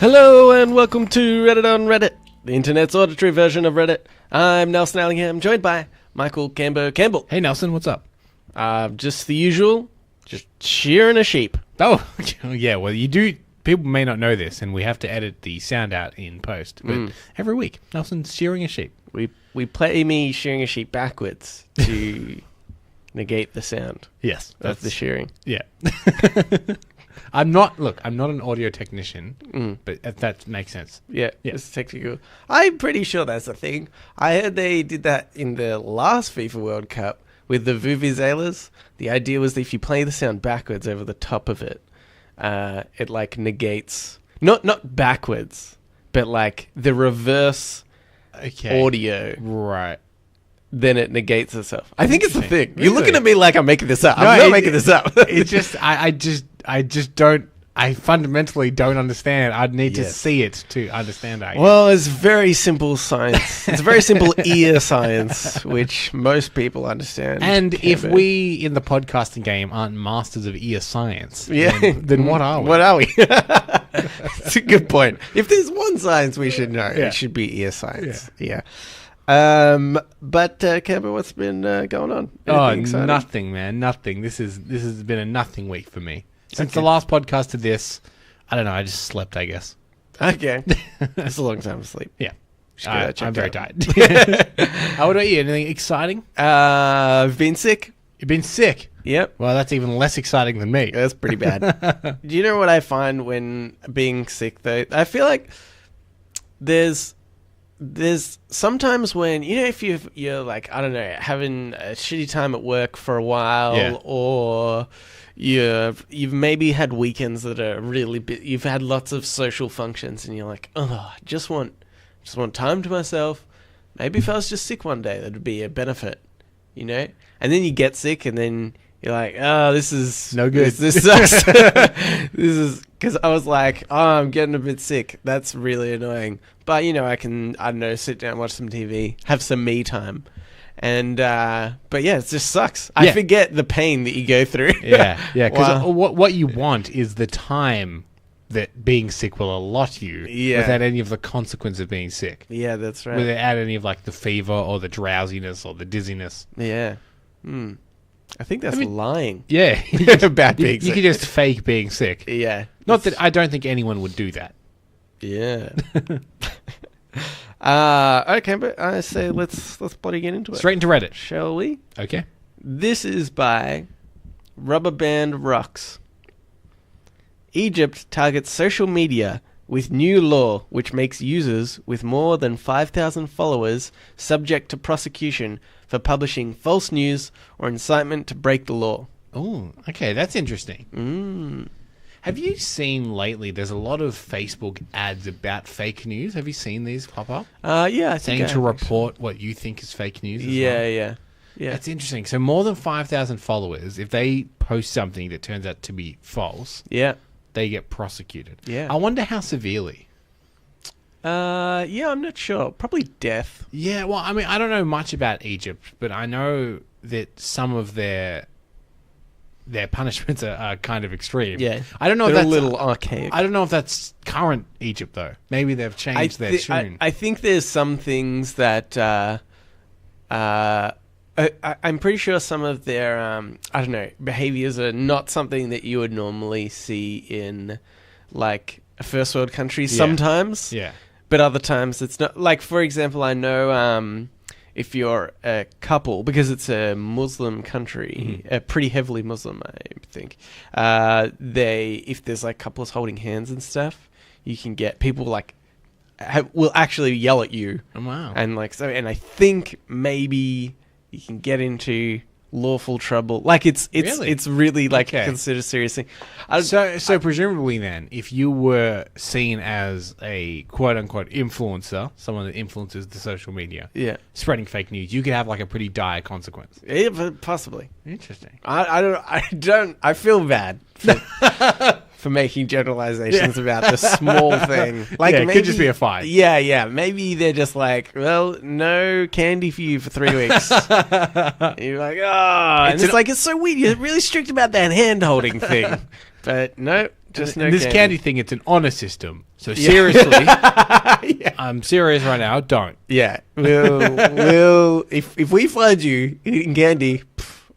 Hello and welcome to Reddit on Reddit, the internet's auditory version of Reddit. I'm Nelson Allingham, joined by Michael Campbell. Hey Nelson, what's up? Just the usual, just shearing a sheep. Oh, yeah, well you do, people may not know this, and we have to edit the sound out in post, but every week, Nelson's shearing a sheep. We play me shearing a sheep backwards to negate the sound. Yes. Of the shearing. Yeah. I'm not an audio technician, but that makes sense. Yeah, it's technical. I'm pretty sure that's a thing. I heard they did that in the last FIFA World Cup with the vuvuzelas. The idea was that if you play the sound backwards over the top of it, it like negates, not backwards, but like the reverse audio. Right. Then it negates itself. I think it's the thing. Really? You're looking at me like I'm making this up. No, I'm not making this up. It's just, I just don't, I fundamentally don't understand. I'd need to see it to understand that. Well, it's very simple science. It's very simple ear science, which most people understand. And if we in the podcasting game aren't masters of ear science, then what are we? What are we? It's a good point. If there's one science we should know, it should be ear science. Yeah. But Campbell, what's been going on? Anything exciting? Nothing, man. Nothing. This has been a nothing week for me. Since the last podcast to this, I don't know, I just slept, I guess. Okay. It's a long time to sleep. Yeah. I'm very tired. What about you? Anything exciting? I've been sick. You've been sick? Yep. Well, that's even less exciting than me. That's pretty bad. Do you know what I find when being sick, though? I feel like there's sometimes when, you know, if you're like, I don't know, having a shitty time at work for a while, or you've maybe had weekends that are really you've had lots of social functions, and you're like, oh, I just want time to myself. Maybe if I was just sick one day, that'd be a benefit, you know? And then you get sick, and then you're like, oh, this is no good. This sucks. This is because I was like, oh, I'm getting a bit sick. That's really annoying. But, you know, I don't know, sit down, watch some TV, have some me time. And, but yeah, it just sucks. I forget the pain that you go through. Yeah. Because what you want is the time that being sick will allot you without any of the consequence of being sick. Yeah, that's right. Without any of like the fever or the drowsiness or the dizziness. Yeah. I think that's lying. Yeah. About being sick. You could just fake being sick. Yeah. Not that I don't think anyone would do that. Yeah. Okay, but I say let's bloody get into it. Straight into Reddit. Shall we? Okay. This is by Rubber Band Rocks. Egypt targets social media with new law which makes users with more than 5,000 followers subject to prosecution for publishing false news or incitement to break the law. Oh, okay, that's interesting. Have you seen lately, there's a lot of Facebook ads about fake news. Have you seen these pop up? Yeah, I think saying to report what you think is fake news as well. Yeah. That's interesting. So more than 5,000 followers, if they post something that turns out to be false, they get prosecuted. Yeah. I wonder how severely. I'm not sure. Probably death. Yeah, well, I mean, I don't know much about Egypt, but I know that some of their punishments are kind of extreme. Yeah. I don't know if They're that's a little archaic. I don't know if that's current Egypt, though. Maybe they've changed their tune. I think there's some things that I'm pretty sure some of their I don't know, behaviors are not something that you would normally see in like a first world country sometimes. Yeah. But other times it's not. Like, for example, I know if you're a couple, because it's a Muslim country, pretty heavily Muslim, I think, if there's like couples holding hands and stuff, you can get people like will actually yell at you. Oh, wow. And like so, and I think maybe you can get into lawful trouble. Like it's really like considered a serious thing. So presumably then, if you were seen as a quote unquote influencer, someone that influences the social media, spreading fake news, you could have like a pretty dire consequence. Yeah, possibly. Interesting. I feel bad for making generalizations about this small thing. Like, it could just be a fight. Yeah. Maybe they're just like, well, no candy for you for 3 weeks. You're like, oh, and it's like, it's so weird. You're really strict about that hand holding thing. But no, Just and this candy thing, it's an honor system. So seriously, I'm serious right now. Don't. Yeah, we'll if we find you eating candy,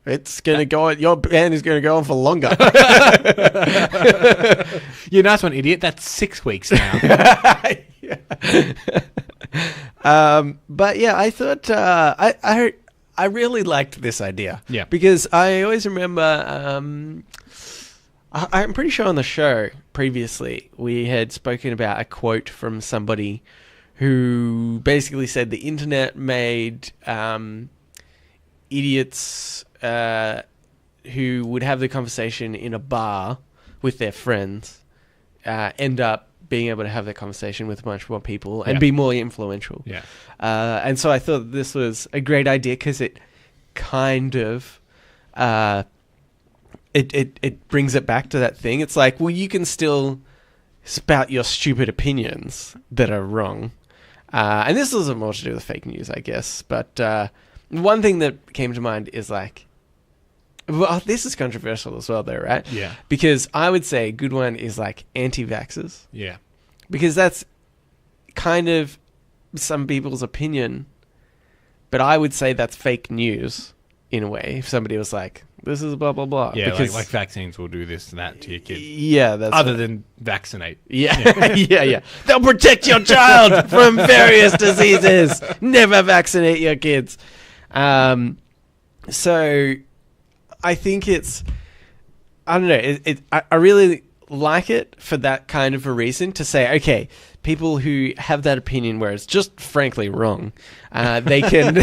it's gonna go on. Your ban is gonna go on for longer. You nice one, idiot. That's 6 weeks now. But yeah, I thought I really liked this idea. Yeah, because I always remember. I'm pretty sure on the show previously we had spoken about a quote from somebody who basically said the internet made idiots who would have the conversation in a bar with their friends end up being able to have that conversation with much more people and be more influential. Yeah. And so I thought this was a great idea because it kind of... It brings it back to that thing. It's like, well, you can still spout your stupid opinions that are wrong. And this has more to do with fake news, I guess. But one thing that came to mind is like, well, this is controversial as well, though, right? Yeah. Because I would say a good one is like anti-vaxxers. Yeah. Because that's kind of some people's opinion. But I would say that's fake news in a way. If somebody was like, this is blah, blah, blah. Yeah, because, like vaccines will do this and that to your kid. Yeah, that's other than vaccinate. Yeah, yeah. They'll protect your child from various diseases. Never vaccinate your kids. So I think it's, I don't know. I really like it for that kind of a reason to say, okay, people who have that opinion where it's just frankly wrong, they can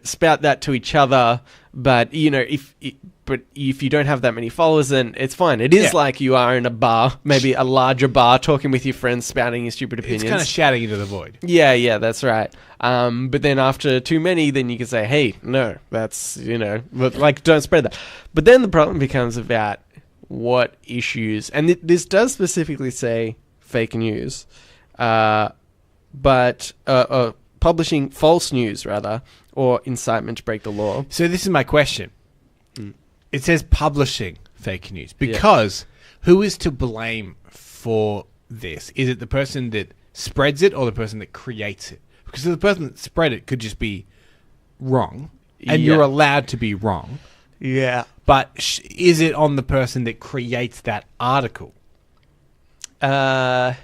spout that to each other. But if you don't have that many followers, then it's fine. It is like you are in a bar, maybe a larger bar, talking with your friends, spouting your stupid opinions. It's kind of shouting into the void. Yeah, that's right. But then after too many, then you can say, hey, no, that's, like, don't spread that. But then the problem becomes about what issues, and this does specifically say fake news, but publishing false news, rather, or incitement to break the law. So this is my question. It says publishing fake news because who is to blame for this? Is it the person that spreads it or the person that creates it? Because the person that spread it could just be wrong, and you're allowed to be wrong. Yeah. But is it on the person that creates that article? Yeah,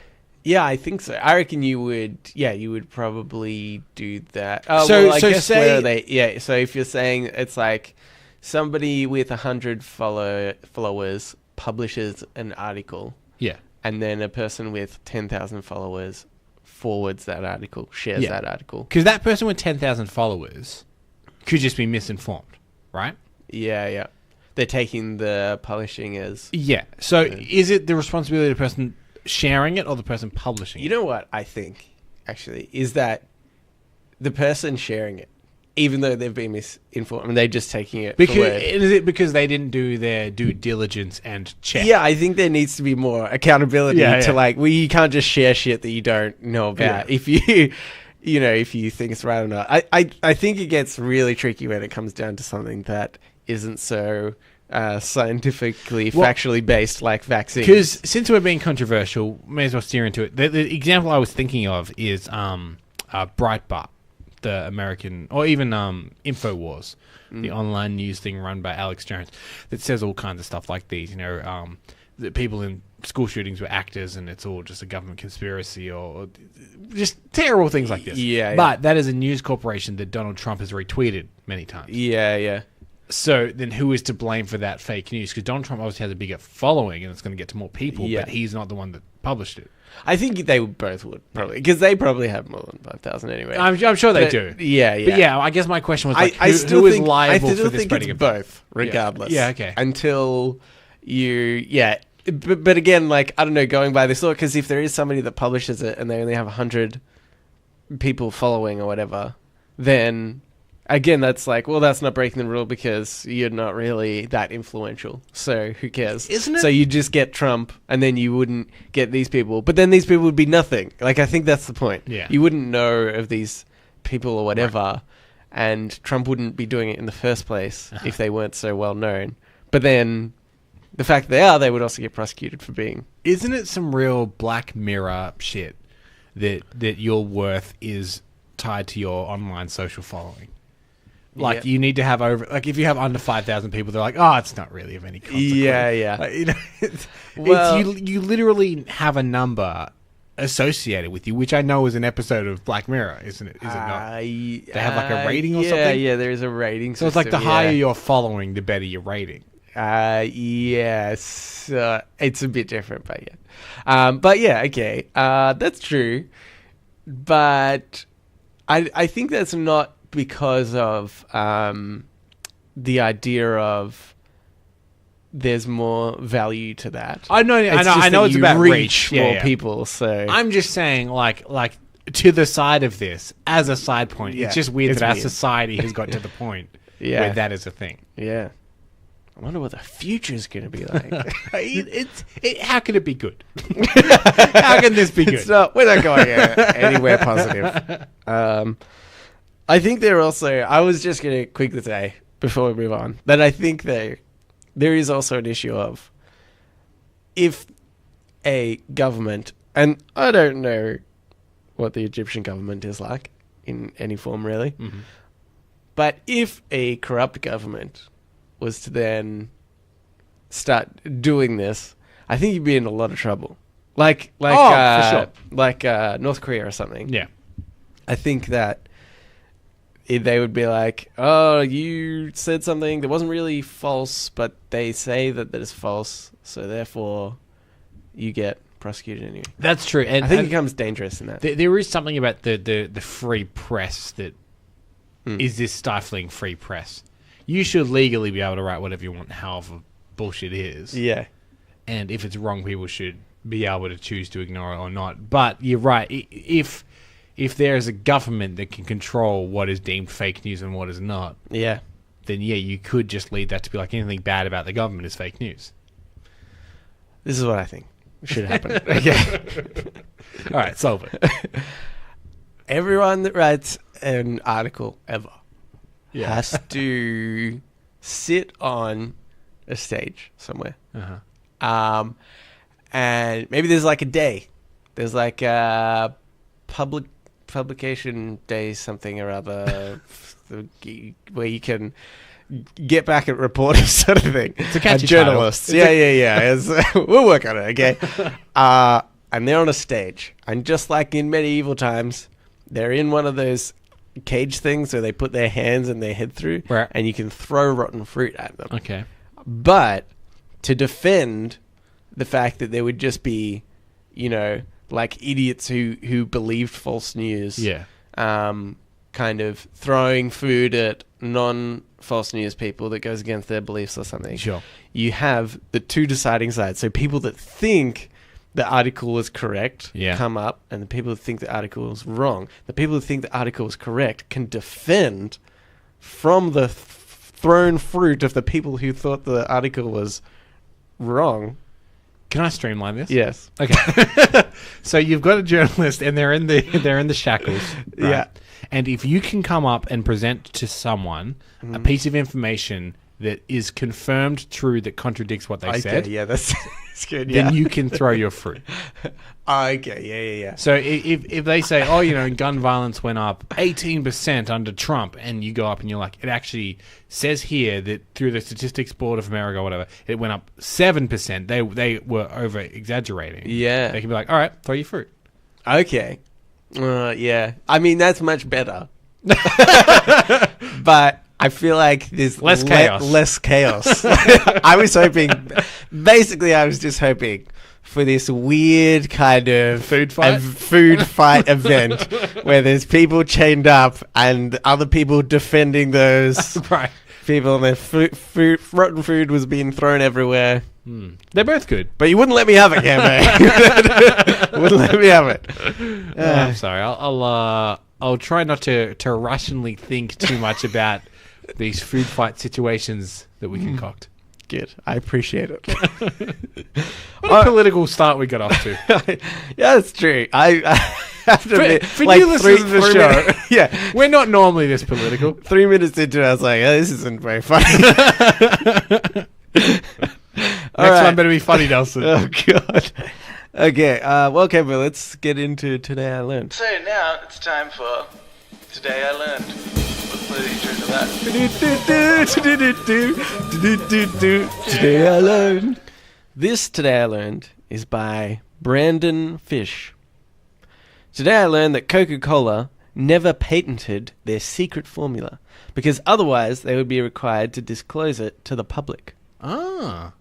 I think so. I reckon you would probably do that. Oh, so, well, I guess say, where are they? Yeah, so if you're saying it's like somebody with 100 followers publishes an article, and then a person with 10,000 followers forwards that article, shares that article. Because that person with 10,000 followers could just be misinformed, right? Yeah. They're taking the publishing as... Yeah. So is it the responsibility of the person sharing it or the person publishing it? You know what I think, actually, is that the person sharing it, even though they've been misinformed, and they're just taking it because, for word. Is it because they didn't do their due diligence and check? Yeah, I think there needs to be more accountability to like, well, you can't just share shit that you don't know about. If you... if you think it's right or not. I think it gets really tricky when it comes down to something that isn't so scientifically, factually based like vaccines. Because since we're being controversial, may as well steer into it. The example I was thinking of is Breitbart, the American, or even InfoWars, the online news thing run by Alex Jones, that says all kinds of stuff like these, that people in school shootings were actors and it's all just a government conspiracy or just terrible things like this. Yeah. But that is a news corporation that Donald Trump has retweeted many times. Yeah. So then who is to blame for that fake news? Because Donald Trump obviously has a bigger following and it's going to get to more people, but he's not the one that published it. I think they both would probably, because they probably have more than 5,000 anyway. I'm sure they do. Yeah. But yeah, I guess my question was like, who is liable for this spreading of both, regardless. Yeah, okay. Until you, But again, like, I don't know, going by this law, because if there is somebody that publishes it and they only have 100 people following or whatever, then again, that's like, well, that's not breaking the rule because you're not really that influential. So who cares? Isn't it? So you just get Trump and then you wouldn't get these people. But then these people would be nothing. Like, I think that's the point. Yeah. You wouldn't know of these people or whatever. Right. And Trump wouldn't be doing it in the first place if they weren't so well known. But then the fact they are, they would also get prosecuted for being. Isn't it some real Black Mirror shit that your worth is tied to your online social following? Like, you need to have over... Like, if you have under 5,000 people, they're like, oh, it's not really of any consequence. Yeah. Like, you know, Well- you literally have a number associated with you, which I know is an episode of Black Mirror, isn't it? Is it not? They have, like, a rating or something? Yeah, there is a rating So it's like the higher you're following, the better your rating. Yes. It's a bit different, but yeah. But yeah, okay. That's true. But I think that's not because of the idea of there's more value to that. I know it's about reach more people. So I'm just saying, like to the side of this as a side point. Yeah, it's just weird it's that our weird. society has got to the point where that is a thing. Yeah. I wonder what the future's going to be like. How can it be good? How can this be good? We're not going anywhere positive. I think there also... I was just going to quickly say, before we move on, that I think there is also an issue of if a government... And I don't know what the Egyptian government is like in any form, really. Mm-hmm. But if a corrupt government was to then start doing this, I think you'd be in a lot of trouble. For sure. Like North Korea or something. Yeah. I think that they would be like, oh, you said something that wasn't really false, but they say that is false, so therefore you get prosecuted anyway. That's true. And I think it becomes dangerous in that. There is something about the free press that is this stifling free press. You should legally be able to write whatever you want, however bullshit is. Yeah. And if it's wrong, people should be able to choose to ignore it or not. But you're right. If there is a government that can control what is deemed fake news and what is not, Yeah. then you could just lead that to be like anything bad about the government is fake news. This is what I think should happen. Okay. All right, solve it. Everyone that writes an article ever Yeah. has to sit on a stage somewhere. Uh-huh. And maybe there's like a day. There's like a publication day something or other where you can get back at reporters sort of thing. It's a catchy journalists. title. Yeah. We'll work on it, okay? And they're on a stage. And just like in medieval times, they're in one of those cage things where they put their hands and their head through, Right. and you can throw rotten fruit at them. Okay. But to defend the fact that there would just be, like idiots who believed false news, Yeah. kind of throwing food at non-false news people that goes against their beliefs or something. Sure. You have the two deciding sides. So people that think the article is correct come up, and the people who think the article is wrong. The people who think the article is correct can defend from the thrown fruit of the people who thought the article was wrong. Can I streamline this? Yes. Okay. So you've got a journalist, and they're in the shackles. Right? Yeah. And if you can come up and present to someone a piece of information that is confirmed true that contradicts what they said, Yeah, that's good. then you can throw your fruit. Okay. Yeah. So if they say, gun violence went up 18% under Trump, and you go up and you're like, it actually says here that through the Statistics Board of America or whatever, it went up 7%. They were over exaggerating. Yeah. They can be like, all right, throw your fruit. Okay. Yeah. I mean, that's much better. But I feel like there's Less chaos. Less chaos. I was just hoping for this weird kind of Food fight? food fight event where there's people chained up and other people defending those Right. people, and their rotten food was being thrown everywhere. They're both good. But you wouldn't let me have it, Cameron. Wouldn't let me have it. I'm sorry. I'll try not to rationally think too much about these food fight situations that we concoct. Good. I appreciate it. What a political start we got off to. Yeah, that's true. I have to admit, For new listeners to the show, yeah, we're not normally this political. 3 minutes into it, I was like, oh, this isn't very funny. Next one better be funny, Nelson. Oh, God. Okay, well, Kevin, let's get into Today I Learned. So now it's time for Today I Learned. Let's play the intro to that. Today I Learned. This Today I Learned is by Brandon Fish. Today I learned that Coca-Cola never patented their secret formula because otherwise they would be required to disclose it to the public. Ah.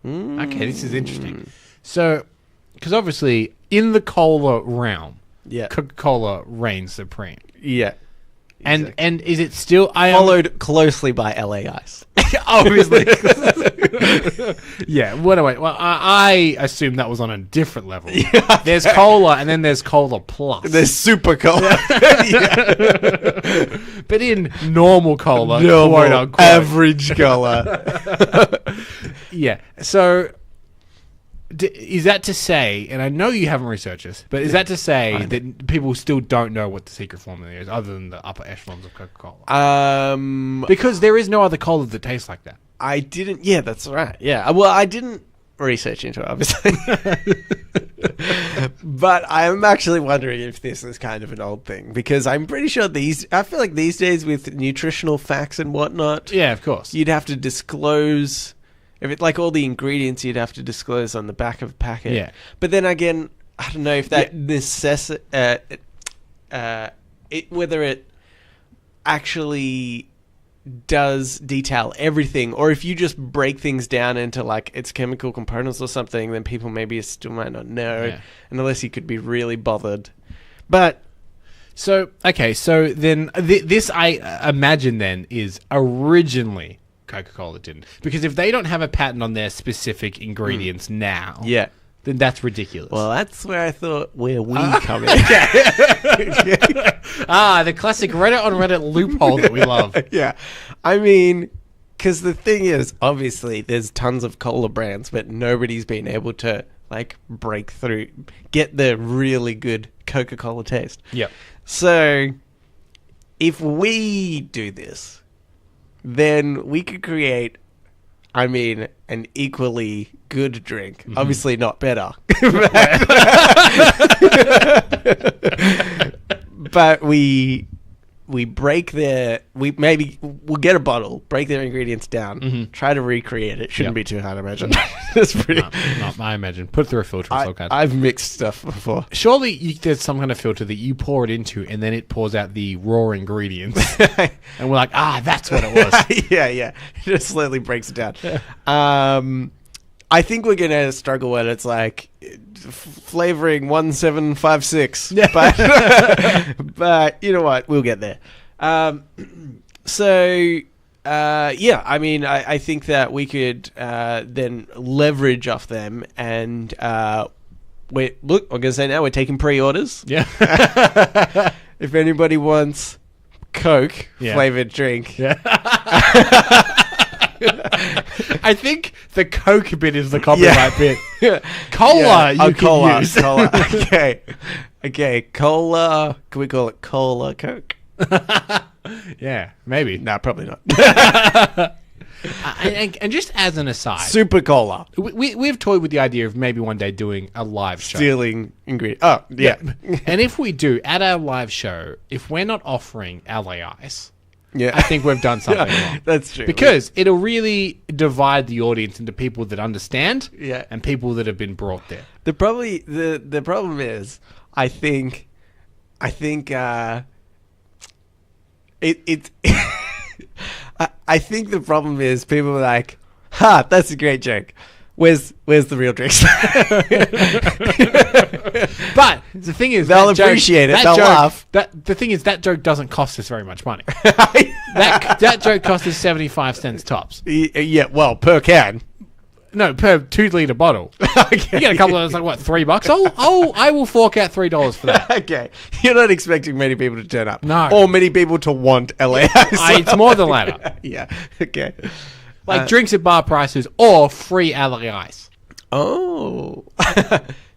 Okay, this is interesting. So, because obviously in the cola realm, Coca-Cola reigns supreme. Yeah. Exactly. And is it still followed closely by LA Ice? Obviously. Yeah. Well, I assume that was on a different level. Yeah, there's cola, and then there's cola plus. There's super cola. But in normal cola, quote unquote, average cola. Yeah. So. Is that to say, and I know you haven't researched this, but is that to say that people still don't know what the secret formula is other than the upper echelons of Coca-Cola? Because there is no other cola that tastes like that. I didn't... Yeah, that's right. Yeah. Well, I didn't research into it, obviously. But I'm actually wondering if this is kind of an old thing, because I'm pretty sure I feel like these days with nutritional facts and whatnot... Yeah, of course. You'd have to disclose... If it's like all the ingredients, you'd have to disclose on the back of a packet. Yeah. But then again, I don't know if that whether it actually does detail everything, or if you just break things down into like its chemical components or something, then people maybe still might not know, and unless you could be really bothered. But so then this I imagine then is originally. Coca-Cola didn't, because if they don't have a patent on their specific ingredients now, then that's ridiculous. Well, that's where I thought we come in. The classic Reddit on Reddit loophole that we love. Yeah, I mean, because the thing is, obviously, there's tons of cola brands, but nobody's been able to like break through, get the really good Coca-Cola taste. Yeah. So, if we do this, then we could create, an equally good drink. Mm-hmm. Obviously not better. But we'll get a bottle, break their ingredients down, try to recreate it. Shouldn't be too hard, I imagine. That's pretty. No, I imagine. Put it through a filter. I've mixed stuff before. Surely there's some kind of filter that you pour it into, and then it pours out the raw ingredients, and we're like, that's what it was. Yeah. It just slowly breaks it down. I think we're gonna struggle when it's like flavoring 1756. But you know what? We'll get there. I think that we could then leverage off them, and I'm gonna say now we're taking pre-orders. Yeah. If anybody wants Coke flavored drink. Yeah. I think the Coke bit is the copyright bit. Cola, you can use. Cola. Okay. Cola. Can we call it Cola Coke? Yeah, maybe. No, probably not. And just as an aside, Super Cola. We've toyed with the idea of maybe one day doing a live show. Stealing ingredients. Oh, yeah. And if we do, at our live show, if we're not offering LA Ice, yeah, I think we've done something wrong. That's true. Because it'll really divide the audience into people that understand and people that have been brought there. The problem is, I think I think the problem is people are like, that's a great joke. Where's the real drinks? But the thing is, they'll appreciate it. They'll laugh. The thing is, that joke doesn't cost us very much money. that joke cost us 75 cents tops. Yeah, well, per can. No, per 2-liter bottle. Okay. You get a couple of those, like, what, $3? I will fork out $3 for that. Okay. You're not expecting many people to turn up. No. Or many people to want LA Ice. It's more the latter. Yeah. Okay. Like drinks at bar prices or free LA Ice. Oh.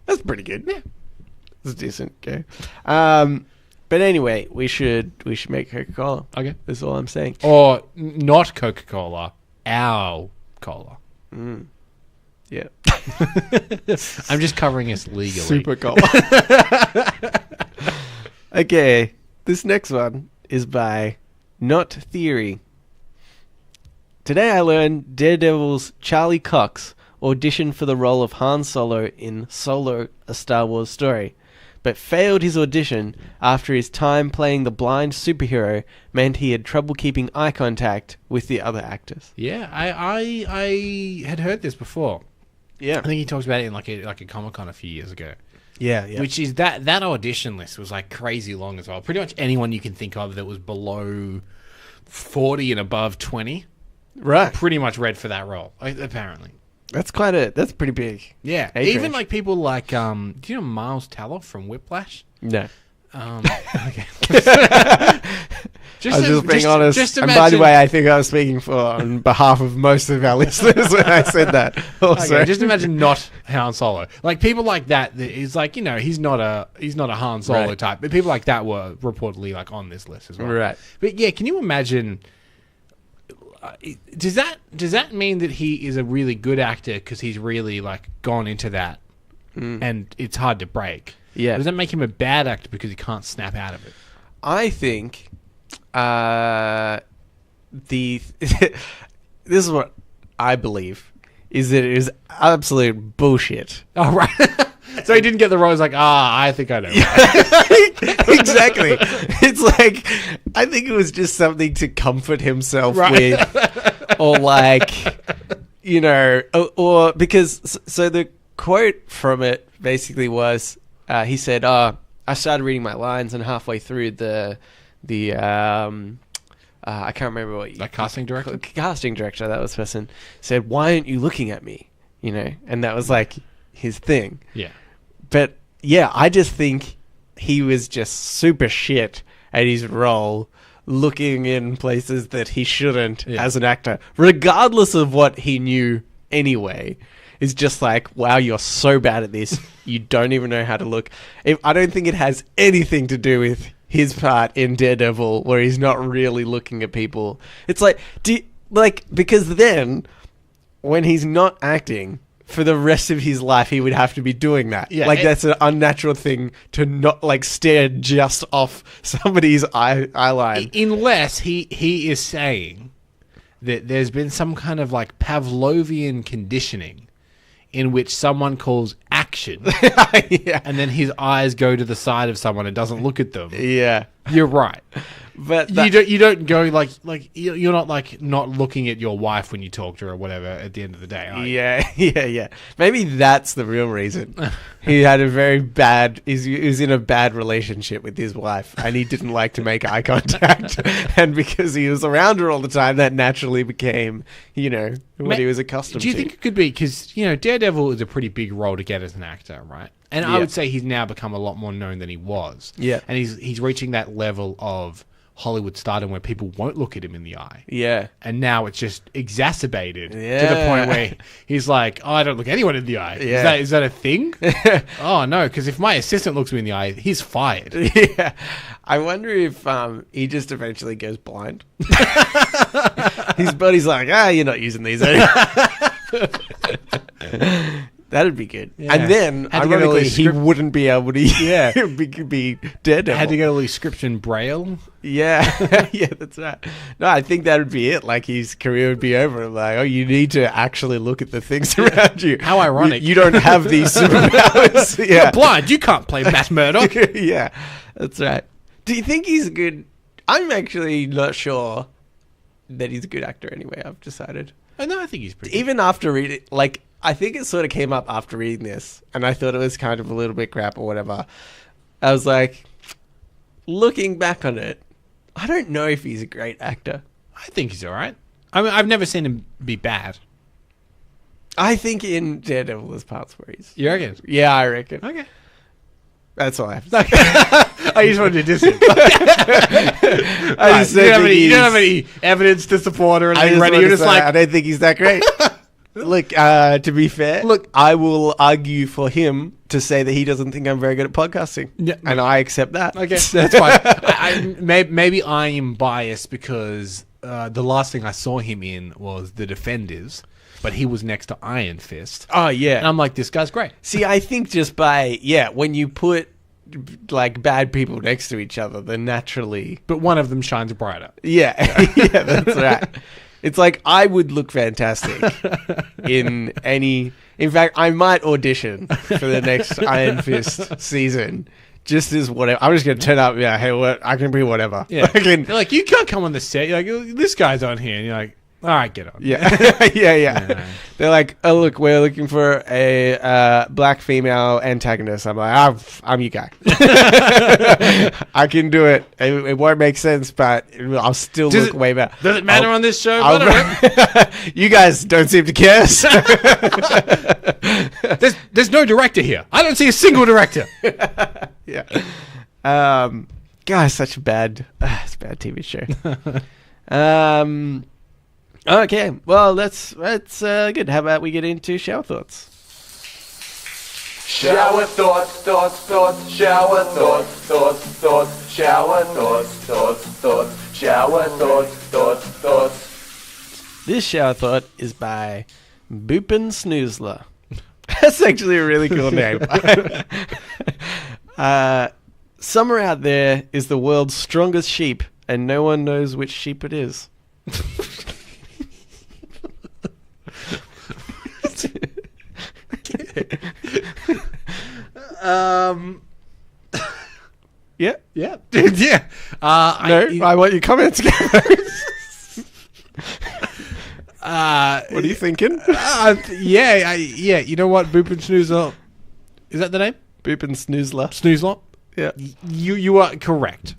That's pretty good. Yeah. That's decent. Okay. But anyway, we should make Coca-Cola. Okay. That's all I'm saying. Or not Coca-Cola, our cola. Yeah. I'm just covering us legally. Super cool. Okay, this next one is by Not Theory. Today I learned Daredevil's Charlie Cox auditioned for the role of Han Solo in Solo, A Star Wars Story, but failed his audition after his time playing the blind superhero meant he had trouble keeping eye contact with the other actors. Yeah, I had heard this before. Yeah. I think he talked about it in like a Comic-Con a few years ago. Yeah, yeah. Which is that audition list was like crazy long as well. Pretty much anyone you can think of that was below 40 and above 20, right, pretty much read for that role, apparently. That's pretty big. Yeah. Age Even range. like people like, do you know Miles Teller from Whiplash? No. Okay. I was just being honest. Just and by the way, I think I was speaking on behalf of most of our listeners when I said that. Also, okay, just imagine not Han Solo. Like people like that is like, you know, he's not a Han Solo right. type, but people like that were reportedly like on this list as well. Right. But yeah, can you imagine? Does that mean that he is a really good actor because he's really like gone into that, and it's hard to break? Yeah. Or does that make him a bad actor because he can't snap out of it? I think this is what I believe is that it is absolute bullshit. Oh right. So he didn't get the role. He's like, I think I know. Exactly. It's like I think it was just something to comfort himself with, or like, you know, or because so the quote from it basically was he said, I started reading my lines and halfway through the I can't remember what Like casting director. That was the person said, "Why aren't you looking at me?" You know, and that was like his thing. Yeah. But yeah, I just think he was just super shit at his role, looking in places that he shouldn't as an actor, regardless of what he knew anyway. It's just like, wow, you're so bad at this. You don't even know how to look. I don't think it has anything to do with his part in Daredevil, where he's not really looking at people. It's like, because then when he's not acting, for the rest of his life, he would have to be doing that. Yeah, that's an unnatural thing to not like stare just off somebody's eye line. Unless he is saying that there's been some kind of like Pavlovian conditioning in which someone calls action, and then his eyes go to the side of someone and doesn't look at them. Yeah, you're right. But you don't go like you're not like not looking at your wife when you talk to her or whatever at the end of the day. Are you? Yeah. Maybe that's the real reason. He had a very bad. He was in a bad relationship with his wife, and he didn't like to make eye contact. And because he was around her all the time, that naturally became, you know, what he was accustomed to. Do you think it could be because, you know, Daredevil is a pretty big role to get as an actor, right? And I would say he's now become a lot more known than he was. Yeah, and he's reaching that level of Hollywood stardom where people won't look at him in the eye. Yeah. And now it's just exacerbated to the point where he's like, I don't look anyone in the eye. Yeah. Is that a thing? Oh, no, because if my assistant looks me in the eye, he's fired. Yeah. I wonder if he just eventually goes blind. His buddy's like, you're not using these anymore. That'd be good. Yeah. And then, ironically, he wouldn't be able to be Daredevil. Had to get all these scripts in Braille. Yeah. Yeah, that's right. No, I think that would be it. Like, his career would be over. Like, you need to actually look at the things around you. How ironic. You don't have these superpowers. Yeah. You're blind. You can't play Matt Murdock. Yeah, that's right. Do you think he's a good... I'm actually not sure that he's a good actor anyway, I've decided. Oh, no, I think he's pretty good. Even after reading... Like... I think it sort of came up after reading this, and I thought it was kind of a little bit crap or whatever. I was like, looking back on it, I don't know if he's a great actor. I think he's all right. I mean, I've never seen him be bad. I think in Daredevil there's parts where he's... You reckon? Yeah, I reckon. Okay. That's all I have to say. I just wanted to diss him. You don't have any evidence to support or anything ready. You're just like... I don't think he's that great. Look, to be fair, I will argue for him to say that he doesn't think I'm very good at podcasting. Yeah. And I accept that. Okay, that's fine. Maybe I am biased because the last thing I saw him in was The Defenders, but he was next to Iron Fist. Oh, yeah. And I'm like, this guy's great. See, I think just by, when you put, like, bad people next to each other, then naturally... But one of them shines brighter. Yeah, yeah, that's right. It's like, I would look fantastic in any... In fact, I might audition for the next Iron Fist season. Just as whatever. I'm just going to turn up, hey, what? I can be whatever. Yeah. They're like, you can't come on the set. You're like, this guy's on here. And you're like, all right, get on. Yeah. Yeah. They're like, oh, look, we're looking for a black female antagonist. I'm like, I'm you guy. I can do it. It won't make sense, but I'll still look way better. Does it matter on this show? You guys don't seem to care. So. There's no director here. I don't see a single director. Yeah. Guys, such a bad, it's a bad TV show. Okay, well, that's good. How about we get into shower thoughts? Shower thoughts, shower thoughts, shower thoughts, shower thoughts. This shower thought is by Boopin Snoozler. That's actually a really cool name. Summer out there is the world's strongest sheep, and no one knows which sheep it is. Yeah. Yeah. Yeah. I want your comments. What are you thinking? Yeah. You know what? Boop and Snoozler. Is that the name? Boop and Snoozler. Snoozler? Yeah. You are correct.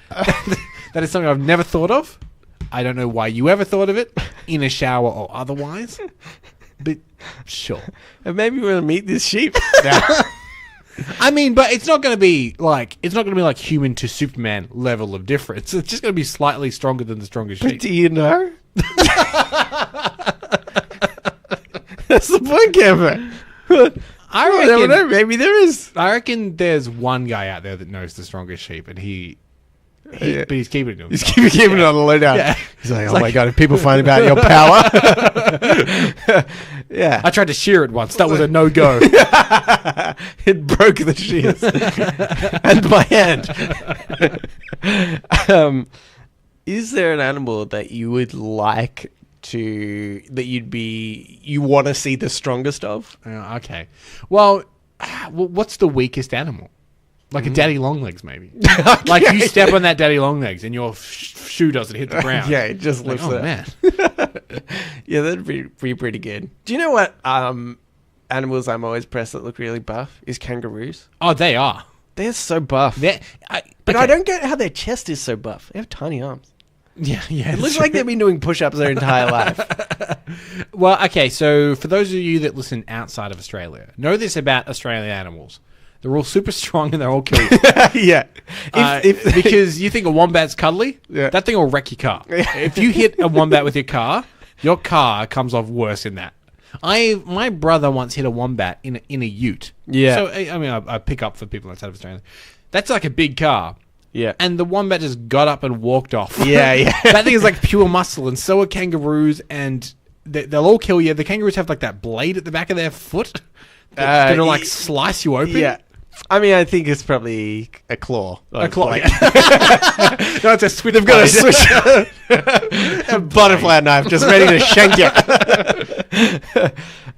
That is something I've never thought of. I don't know why you ever thought of it, in a shower or otherwise. But sure. And maybe we'll meet this sheep. I mean, but it's not going to be like human to Superman level of difference. It's just going to be slightly stronger than the strongest sheep. Do you know? That's the point, Kevin. I don't know. Maybe there is. I reckon there's one guy out there that knows the strongest sheep, and but he's keeping it to himself. He's keeping it on the lowdown. Yeah. He's like, my God, if people find out your power. Yeah. I tried to shear it once. That was a no-go. It broke the shears. And my hand. Is there an animal that you would like you want to see the strongest of? Okay. Well, what's the weakest animal? Like a daddy longlegs, maybe. Like you step on that daddy longlegs and your shoe doesn't hit the ground. Yeah, it just lifts it. Man. Yeah, that'd be pretty good. Do you know what animals I'm always pressed that look really buff is kangaroos? Oh, they are. They're so buff. I don't get how their chest is so buff. They have tiny arms. Yeah. It looks like they've been doing push-ups their entire life. Well, okay, so for those of you that listen outside of Australia, know this about Australian animals. They're all super strong and they're all kill you. Yeah. Because you think a wombat's cuddly? Yeah. That thing will wreck your car. If you hit a wombat with your car comes off worse than that. My brother once hit a wombat in a ute. Yeah. So, I mean, I pick up for people outside of Australia. That's like a big car. Yeah. And the wombat just got up and walked off. Yeah. That thing is like pure muscle, and so are kangaroos, and they'll all kill you. The kangaroos have like that blade at the back of their foot that'll like slice you open. Yeah. I mean, I think it's probably a claw. A claw. Like, No, it's a switch. They've got a switch. A butterfly knife just ready to shank you.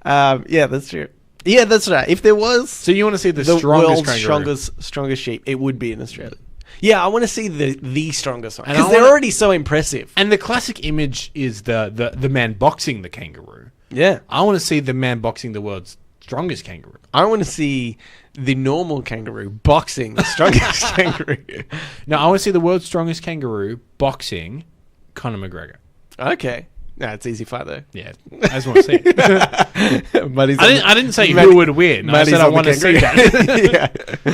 Yeah, that's true. Yeah, that's right. If there was... So you want to see the world's kangaroo? strongest sheep, it would be in Australia. Yeah, I want to see the strongest one. And because they're already so impressive. And the classic image is the man boxing the kangaroo. Yeah. I want to see the man boxing the world's strongest kangaroo. I want to see the normal kangaroo boxing the strongest kangaroo. No, I want to see the world's strongest kangaroo boxing Conor McGregor. Okay. No, it's easy fight though. Yeah, I just want to see it. I didn't say who would win. I said I want to see that. Yeah.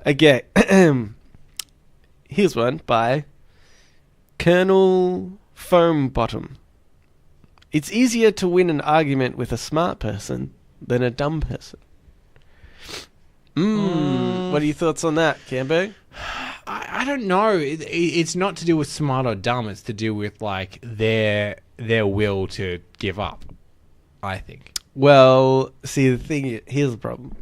Okay. Here's one by Colonel Foambottom. It's easier to win an argument with a smart person than a dumb person. What are your thoughts on that, Cambo? I don't know. It's not to do with smart or dumb. It's to do with like their will to give up. I think. Well, see, the thing is, here's the problem.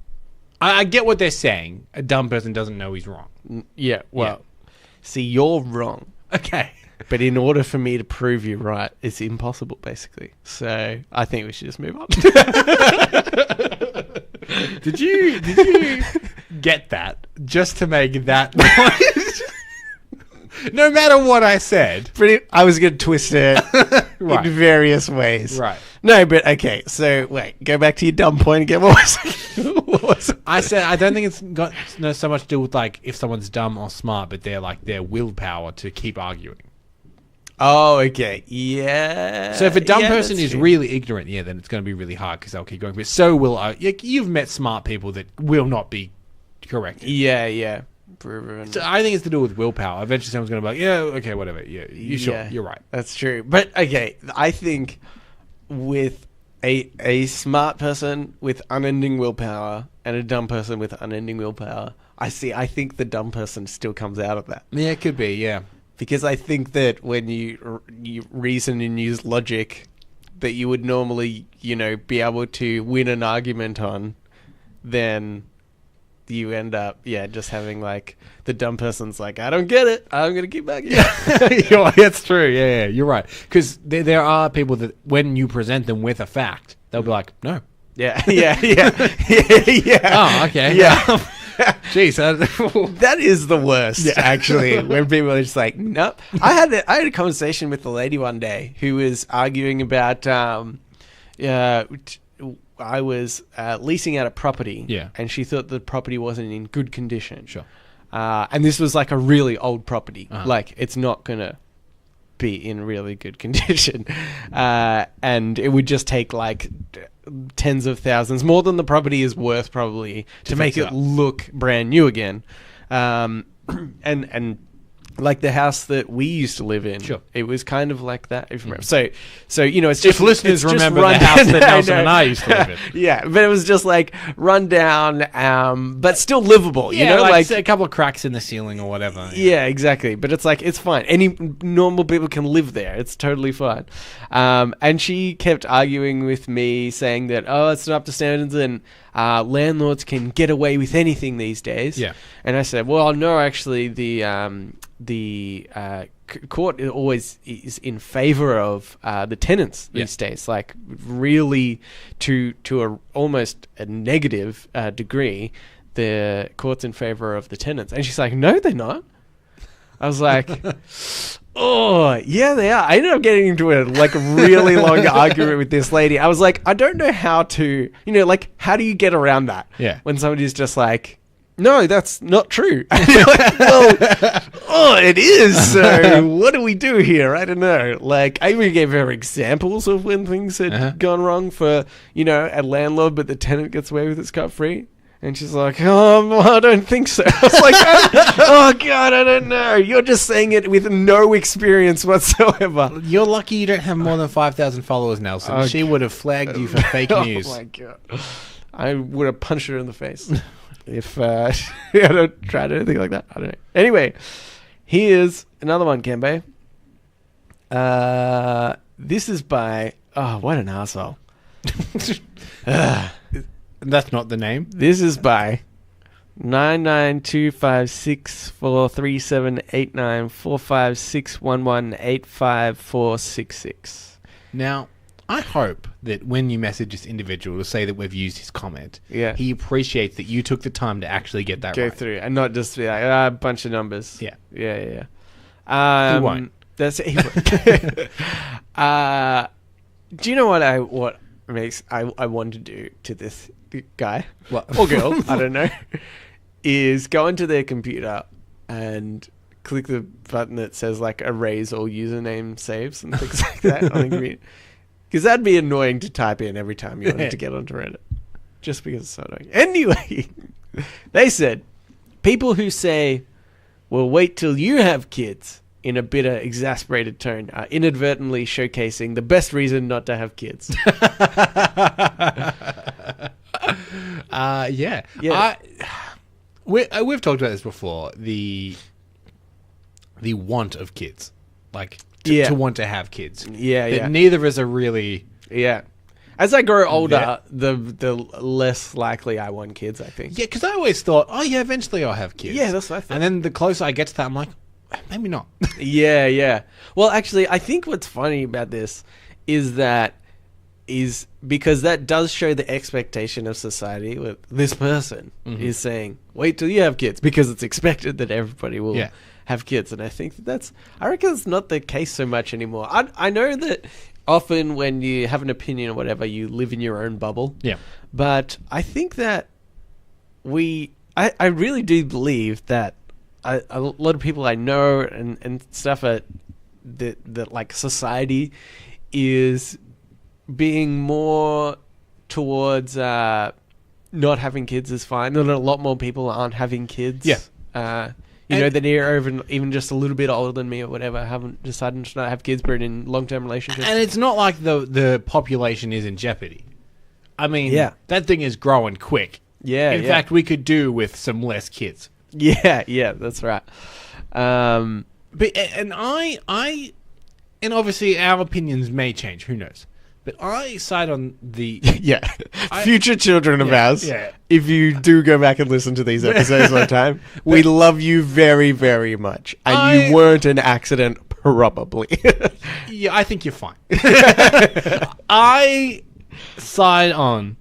I get what they're saying. A dumb person doesn't know he's wrong. Yeah, well, see, you're wrong. Okay. But in order for me to prove you right, it's impossible, basically. So I think we should just move on. Did you get that just to make that noise? No matter what I said. I was going to twist it Right. in various ways. Right. No, but okay. So wait, go back to your dumb point again. What was it? I said I don't think it's got so much to do with like if someone's dumb or smart, but they're like their willpower to keep arguing. Oh, okay. Yeah. So if a dumb Yeah, person that's is true. really ignorant, then it's going to be really hard because they'll keep going. But so will I. You've met smart people that will not be correct. Yeah. Proven. So I think it's to do with willpower. Eventually someone's going to be like, yeah, okay, whatever. Yeah, sure, you're right. That's true. But okay, I think with a smart person with unending willpower and a dumb person with unending willpower, I think the dumb person still comes out of that. Yeah, it could be, yeah. Because I think that when you reason and use logic that you would normally, be able to win an argument on, then you end up, just having like the dumb person's like, I don't get it. I'm going to keep back. That's true. Yeah, you're right. Because there are people that when you present them with a fact, they'll be like, no. Yeah. Oh, okay. Yeah. Jeez, that is the worst, actually, when people are just like, nope. I had a conversation with a lady one day who was arguing about, I was leasing out a property, and she thought the property wasn't in good condition. Sure. And this was like a really old property. Like, it's not going to be in really good condition. And it would just take like tens of thousands, more than the property is worth probably, to make it look brand new again. And like the house that we used to live in, it was kind of like that. If you remember. So it's just, if listeners it's remember just the house that Nelson and I used to live in. Yeah, but it was just like run down, but still livable. Like a couple of cracks in the ceiling or whatever. Yeah, exactly. But it's like, it's fine. Any normal people can live there. It's totally fine. And she kept arguing with me, saying that, it's not up to standards and landlords can get away with anything these days. Yeah. And I said, well, no, actually, the court always is in favor of the tenants these days, like really to almost a negative degree. The court's in favor of the tenants, and she's like, no, they're not. I was like, oh, yeah, they are. I ended up getting into a really long argument with this lady. I was like, I don't know how to, how do you get around that? Yeah. When somebody's just like, no, that's not true. Like, well, it is. So what do we do here? I don't know. Like, I even gave her examples of when things had gone wrong for, a landlord, but the tenant gets away with it scot-free. And she's like, I don't think so. I was like, oh, God, I don't know. You're just saying it with no experience whatsoever. You're lucky you don't have more than 5,000 followers, Nelson. Okay. She would have flagged you for fake news. Oh, my God. I would have punched her in the face if I don't try anything like that. I don't know. Anyway, here's another one, Kembe. This is by... Oh, what an asshole. That's not the name. This is by 992564378945611854666. Now, I hope that when you message this individual to say that we've used his comment, he appreciates that you took the time to actually get that right. Go through and not just be like a bunch of numbers. Yeah. Yeah. He won't. That's it. He won't. Do you know what I want to do to this guy or girl? I don't know. Is go into their computer and click the button that says like erase all username saves and things like that on the computer. Because that'd be annoying to type in every time you wanted to get onto Reddit. Just because it's so annoying. Anyway, they said, people who say, well, wait till you have kids, in a bitter, exasperated tone, are inadvertently showcasing the best reason not to have kids. Yeah. We've talked about this before. The want of kids. Like... To want to have kids. Yeah. Neither of us are really... Yeah. As I grow older, the less likely I want kids, I think. Yeah, because I always thought, oh yeah, eventually I'll have kids. Yeah, that's what I thought. And then the closer I get to that, I'm like, maybe not. Yeah. Well, actually, I think what's funny about this is because that does show the expectation of society. With this person is saying, wait till you have kids, because it's expected that everybody will have kids. And I think I reckon it's not the case so much anymore. I know that often when you have an opinion or whatever, you live in your own bubble. Yeah. But I think that I really do believe that a lot of people I know and stuff that like society is being more towards not having kids is fine. And a lot more people aren't having kids. Yeah. That are even just a little bit older than me or whatever, haven't decided to not have kids, but in long-term relationships. And it's not like the population is in jeopardy. I mean, that thing is growing quick. Yeah. In fact, we could do with some less kids. Yeah, that's right. But and obviously our opinions may change. Who knows? But I side on the future children of ours. Yeah. If you do go back and listen to these episodes one time, we love you very, very much, and you weren't an accident, probably. Yeah, I think you're fine. I side on,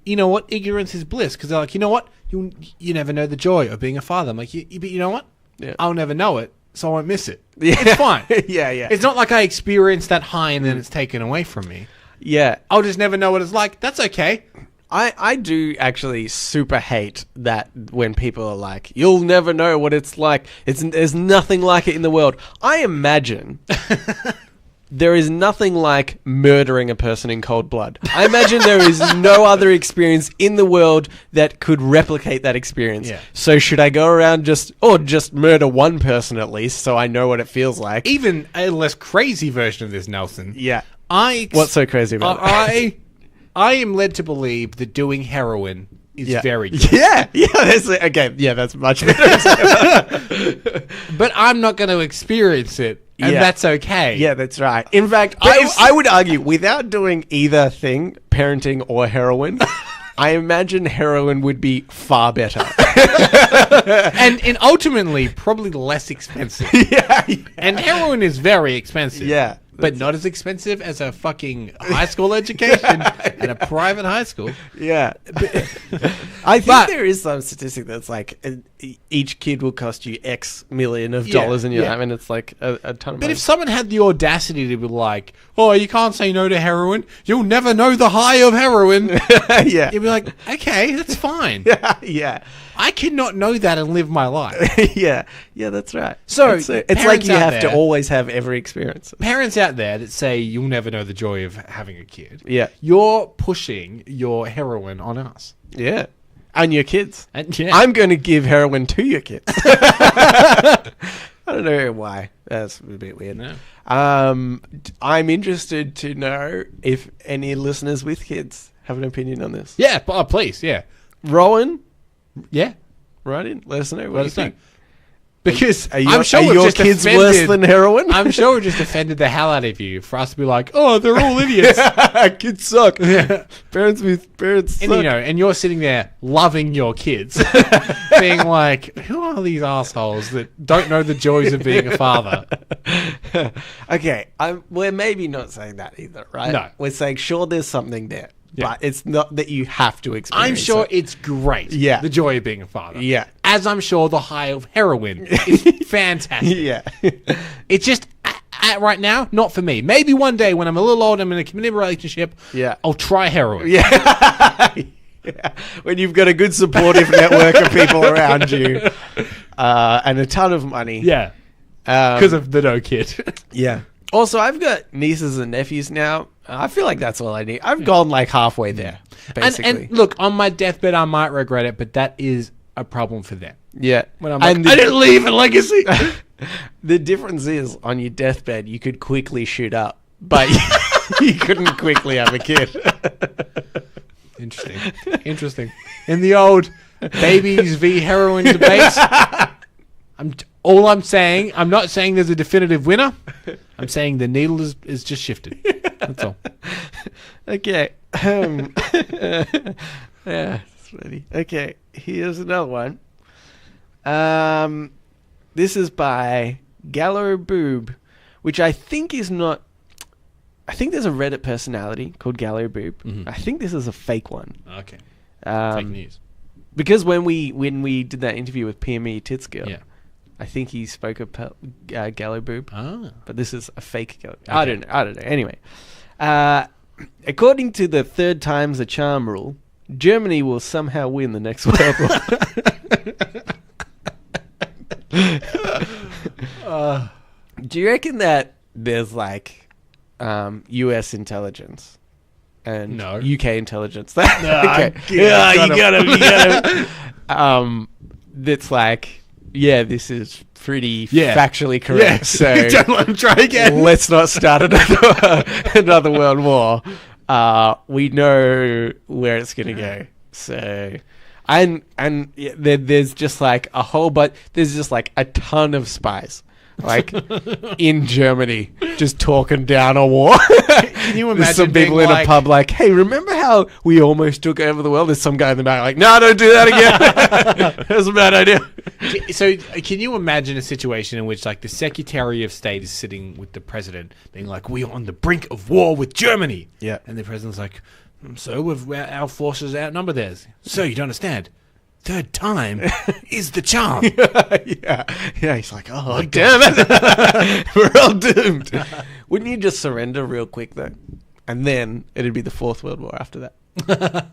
you know what? Ignorance is bliss, because they're like, you know what? You never know the joy of being a father. I'm like, but you know what? Yeah. I'll never know it, so I won't miss it. Yeah. It's fine. Yeah. It's not like I experienced that high and then it's taken away from me. Yeah. I'll just never know what it's like. That's okay. I do actually super hate that when people are like, you'll never know what it's like. There's nothing like it in the world. I imagine there is nothing like murdering a person in cold blood. I imagine there is no other experience in the world that could replicate that experience. Yeah. So should I go around just murder one person at least so I know what it feels like? Even a less crazy version of this, Nelson. Yeah. What's so crazy about it? I am led to believe that doing heroin is very good. Yeah. That's much better. But I'm not going to experience it, and that's okay. Yeah, that's right. In fact, I would argue, without doing either thing, parenting or heroin, I imagine heroin would be far better. and ultimately, probably less expensive. Yeah. And heroin is very expensive. Yeah. But not as expensive as a fucking high school education at a private high school. Yeah. I think there is some statistic that's like each kid will cost you X million of dollars in your life, and it's like a ton of money. But if someone had the audacity to be like, oh, you can't say no to heroin, you'll never know the high of heroin. Yeah. You'd be like, okay, that's fine. Yeah. I cannot know that and live my life. Yeah, that's right. So it's like you have to always have every experience. Parents out there that say you'll never know the joy of having a kid. Yeah. You're pushing your heroin on us. Yeah. And your kids. And I'm going to give heroin to your kids. I don't know why. That's a bit weird. No. I'm interested to know if any listeners with kids have an opinion on this. Yeah, please, yeah. Rowan? Yeah. Right in. Let us know. What do you think? Because I'm sure your kids worse than heroin? I'm sure we just offended the hell out of you for us to be like, oh, they're all idiots. Kids suck. Yeah. Parents suck. And and you're sitting there loving your kids, being like, who are these assholes that don't know the joys of being a father? Okay, we're maybe not saying that either, right? No. We're saying, sure, there's something there. Yeah. But it's not that you have to experience I'm sure it's great. Yeah. The joy of being a father. Yeah. As I'm sure the high of heroin is fantastic. Yeah. It's just, at right now, not for me. Maybe one day when I'm a little older, I'm in a committed relationship, I'll try heroin. Yeah. Yeah. When you've got a good supportive network of people around you and a ton of money. Yeah. Because of the no kid. Yeah. Also, I've got nieces and nephews now. I feel like that's all I need. I've gone like halfway there, basically. And look, on my deathbed, I might regret it, but that is a problem for them. Yeah. When I'm like, I didn't leave a legacy. The difference is, on your deathbed, you could quickly shoot up, but you couldn't quickly have a kid. Interesting. In the old babies v heroin debate, I'm saying, I'm not saying there's a definitive winner. I'm saying the needle is just shifted. That's all. Okay. Yeah, it's funny. Okay, here's another one. This is by Gallo Boob, which I think is not. I think there's a Reddit personality called Gallo Boob. Mhm. I think this is a fake one. Okay. Fake news. Because when we did that interview with PME Titskill, Yeah. I think he spoke of Gallo Boob. Ah. But this is a fake Gallo. Okay. I don't know. Anyway, according to the third time's a charm rule, Germany will somehow win the next World War. Do you reckon that there's like US intelligence and No. UK intelligence? No, Okay. yeah, You got him. That's like, yeah, this is pretty factually correct. So Don't let him try again. let's not start another world war. We know where it's gonna go. So, and yeah, there's just like a whole, but there's just like a ton of spies, like in Germany, just talking down a war. Can you There's imagine some people being in like, a pub like, hey, remember how we almost took over the world? There's some guy in the back like, no, don't do that again. That's a bad idea. So, can you imagine a situation in which, like, the Secretary of State is sitting with the president, being like, "We are on the brink of war with Germany," Yeah. and the president's like, "So our forces outnumber theirs." So you don't understand. Third time is the charm. yeah. He's like, oh, damn it, we're all doomed. Wouldn't you just surrender real quick though, and then it'd be the Fourth World War after that?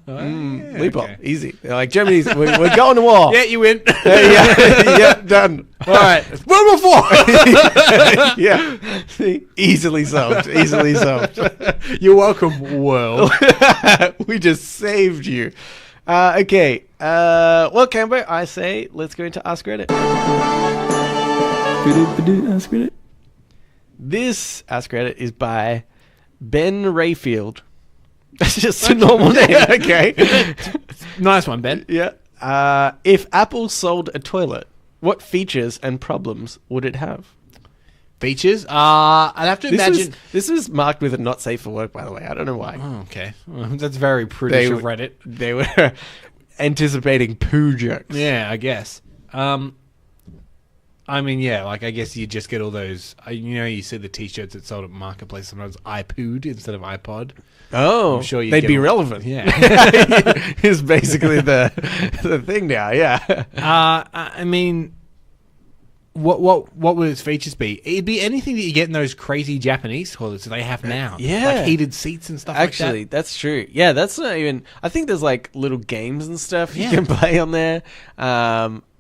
Leap okay. up, easy. They're like, Germany's, we're going to war. Yeah, you win. yeah, done. All right, World War IV. Yeah, see, easily solved. Easily solved. You're welcome, world. We just saved you. Okay. Well, Cambo, I say let's go into Ask Reddit. Ask Reddit. This Ask Reddit is by Ben Rayfield. That's just a normal name. Okay. Nice one, Ben. Yeah. If Apple sold a toilet, what features and problems would it have? Features? I'd have to imagine. This was marked with a not safe for work, by the way. I don't know why. Oh, okay. Well, that's very prudish of Reddit. They were anticipating poo jokes. Yeah, I guess. I mean, yeah, like, I guess you just get all those, you see the t-shirts that sold at Marketplace sometimes iPooed instead of iPod. Oh, I'm sure they'd be relevant. Yeah. Is basically the thing now, yeah. I mean, what would its features be? It'd be anything that you get in those crazy Japanese toilets that they have now. Yeah. Like heated seats and stuff Actually, like that. that's true. Yeah, that's not even... I think there's, like, little games and stuff you can play on there.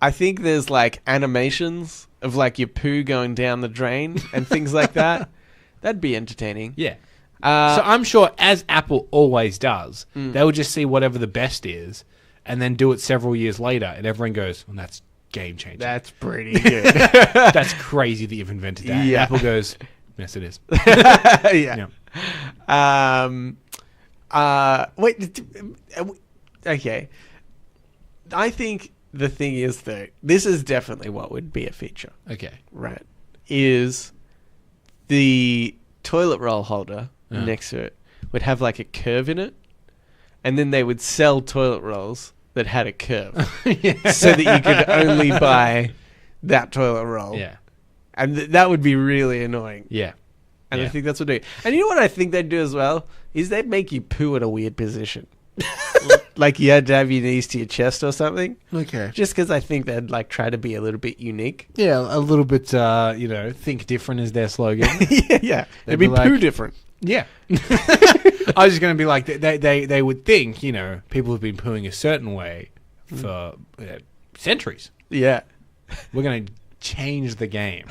I think there's, like, animations of, like, your poo going down the drain and things like that. That'd be entertaining. Yeah. So I'm sure, as Apple always does, they will just see whatever the best is and then do it several years later, and everyone goes, well, that's game changing. That's pretty good. That's crazy that you've invented that. Yeah. And Apple goes, yes, it is. Yeah. Wait. Okay. I think the thing is, though, this is definitely what would be a feature. Okay. Right. Is the toilet roll holder next to it would have like a curve in it, and then they would sell toilet rolls that had a curve so that you could only buy that toilet roll. Yeah. And that would be really annoying. Yeah. And I think that's what they do. And you know what I think they'd do as well? Is they'd make you poo in a weird position. Like you had to have your knees to your chest or something. Okay. Just because I think they'd like try to be a little bit unique. Yeah, a little bit, think different is their slogan. Yeah. It'd be be like- poo different. Yeah. I was just going to be like, they would think, people have been pooing a certain way for centuries. Yeah. We're going to change the game.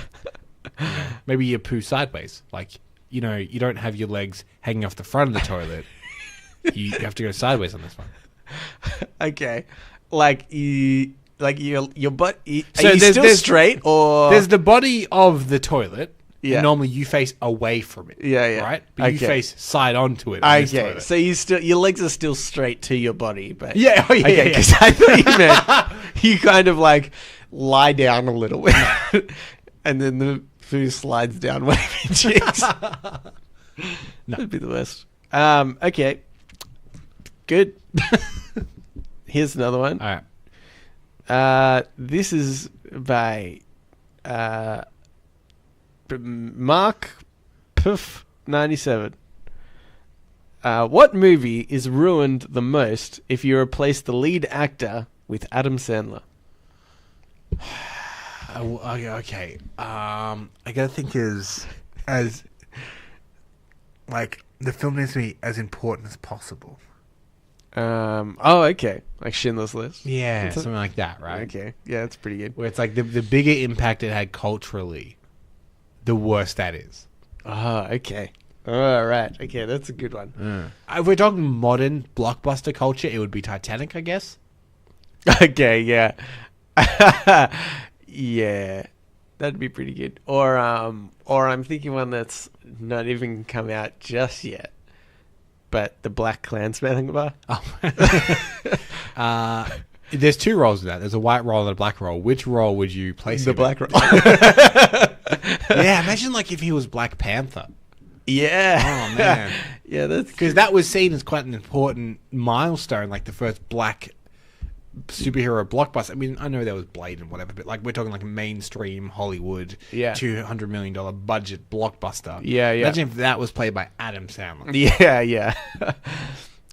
Maybe you poo sideways. Like, you don't have your legs hanging off the front of the toilet. You have to go sideways on this one. Okay. Like your butt. Are you there's- still there's- straight or? There's the body of the toilet. Yeah. And normally you face away from it. Yeah, yeah. Right? But you Okay. face side onto it. On this Okay, toilet. so your legs are still straight to your body, but Yeah, oh, yeah, okay, yeah. because I thought you meant you kind of like lie down a little bit, and then the poo slides down one of your cheeks. That'd be the worst. Okay. Good. Here's another one. All right. This is by Mark Puff 97. What movie is ruined the most if you replace the lead actor with Adam Sandler? Okay. I gotta think as like the film needs to be as important as possible. Okay. Like Schindler's List? Yeah, something like that, right? Okay. Yeah, that's pretty good. Where it's like the bigger impact it had culturally, the worse that is. Oh, okay. All right. Okay, that's a good one. If we're talking modern blockbuster culture, it would be Titanic, I guess. Okay, yeah. Yeah. That'd be pretty good. Or I'm thinking one that's not even come out just yet. But the Black Klansman. There's two roles in that. There's a white role and a black role. Which role would you place The him black in? role. Yeah, imagine like if he was Black Panther. Yeah. Oh man. Yeah, that's Because that was seen as quite an important milestone, like the first black superhero blockbuster. I mean, I know there was Blade and whatever, but like we're talking like a mainstream Hollywood, Yeah. $200 million budget blockbuster. Yeah, yeah. Imagine if that was played by Adam Sandler. Yeah, yeah.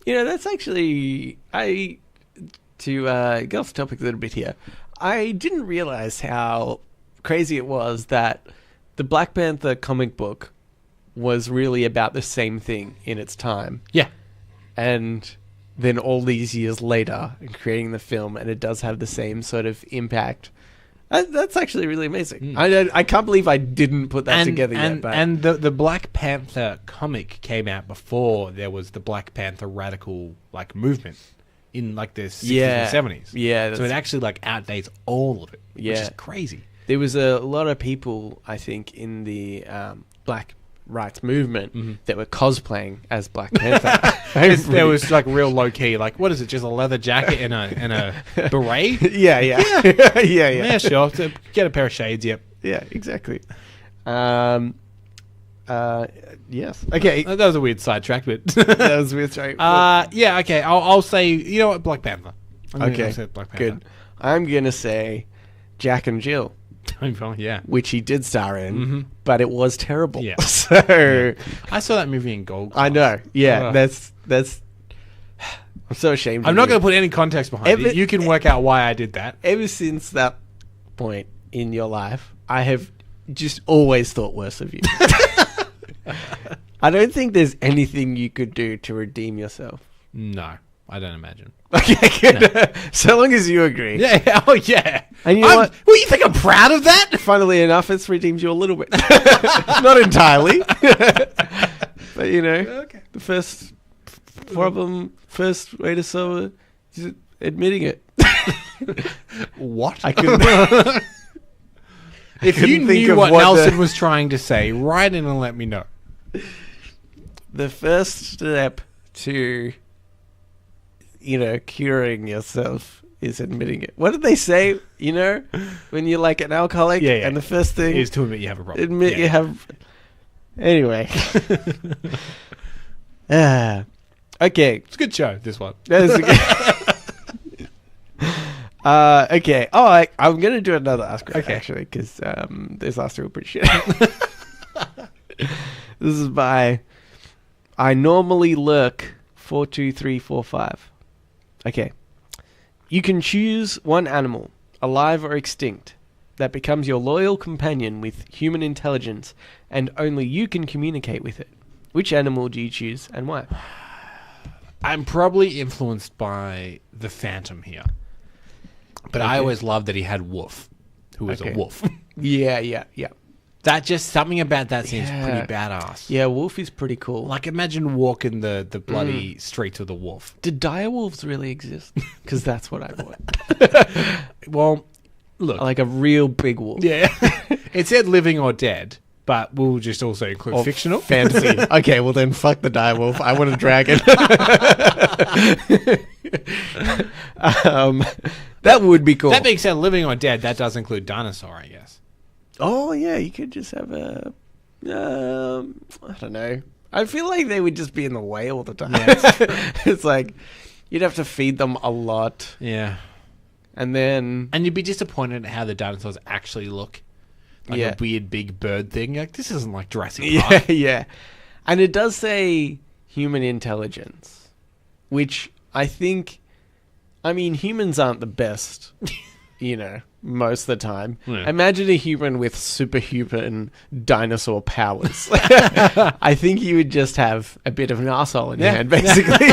That's actually to get off the topic a little bit here. I didn't realize how crazy it was that the Black Panther comic book was really about the same thing in its time. Yeah. And then all these years later, creating the film, and it does have the same sort of impact. That's actually really amazing. I can't believe I didn't put that together yet. But And the Black Panther comic came out before there was the Black Panther radical like movement in like the 60s and 70s. Yeah. So it actually like outdates all of it, which Yeah. is crazy. There was a lot of people, I think, in the Black rights movement that were cosplaying as Black Panther. There was like real low key, like what is it? Just a leather jacket and a beret? Yeah. Yeah, sure. So get a pair of shades. Yep. Yeah, exactly. Yes. Okay. That was a weird sidetrack, but That was weird. Sorry. yeah. Okay, I'll say you know what, Black Panther. Okay. I'll say Black Panther. Good. I'm gonna say Jack and Jill, Yeah. which he did star in, but it was terrible. Yeah. So I saw that movie in gold. I know. Yeah. Ugh. That's. I'm so ashamed. I'm not going to put any context behind it. You can work out why I did that. Ever since that point in your life, I have just always thought worse of you. I don't think there's anything you could do to redeem yourself. No, I don't imagine. Okay, good. So long as you agree. Yeah. Oh, yeah. And you know what? What, you think I'm proud of that? Funnily enough, it's redeemed you a little bit. Not entirely. But, the first way to solve it is admitting it. What? I couldn't. If you couldn't think knew of what what Nelson was trying to say, write in and let me know. The first step to, curing yourself is admitting it. What did they say, when you're like an alcoholic? Yeah. And the first thing Is to admit you have a problem. admit you have. Anyway. Okay. It's a good show, this one. That is okay. Oh, I'm going to do another Ask Right, actually, because those last two were pretty shit. This is by I Normally Lurk 42345. Okay. You can choose one animal, alive or extinct, that becomes your loyal companion with human intelligence, and only you can communicate with it. Which animal do you choose, and why? I'm probably influenced by the Phantom here. But I always loved that he had Wolf, who was a wolf. Yeah. That just, something about that seems Yeah. pretty badass. Yeah, wolf is pretty cool. Like, imagine walking the bloody streets with a wolf. Did dire wolves really exist? Because that's what I want. Well, look. Like a real big wolf. Yeah. It said living or dead, but we'll just also include Or fictional. fantasy. Okay, well then fuck the dire wolf. I want a dragon. That would be cool. That being said, living or dead, that does include dinosaur, I guess. Oh yeah, you could just have a, I don't know, I feel like they would just be in the way all the time. Yeah. It's like you'd have to feed them a lot, Yeah. and then And you'd be disappointed at how the dinosaurs actually look. Like Yeah. a weird big bird thing. Like, this isn't like Jurassic yeah, Park. yeah, and it does say human intelligence, which I think, I mean, humans aren't the best, most of the time. Yeah. Imagine a human with superhuman dinosaur powers. I think you would just have a bit of an arsehole in your hand, basically.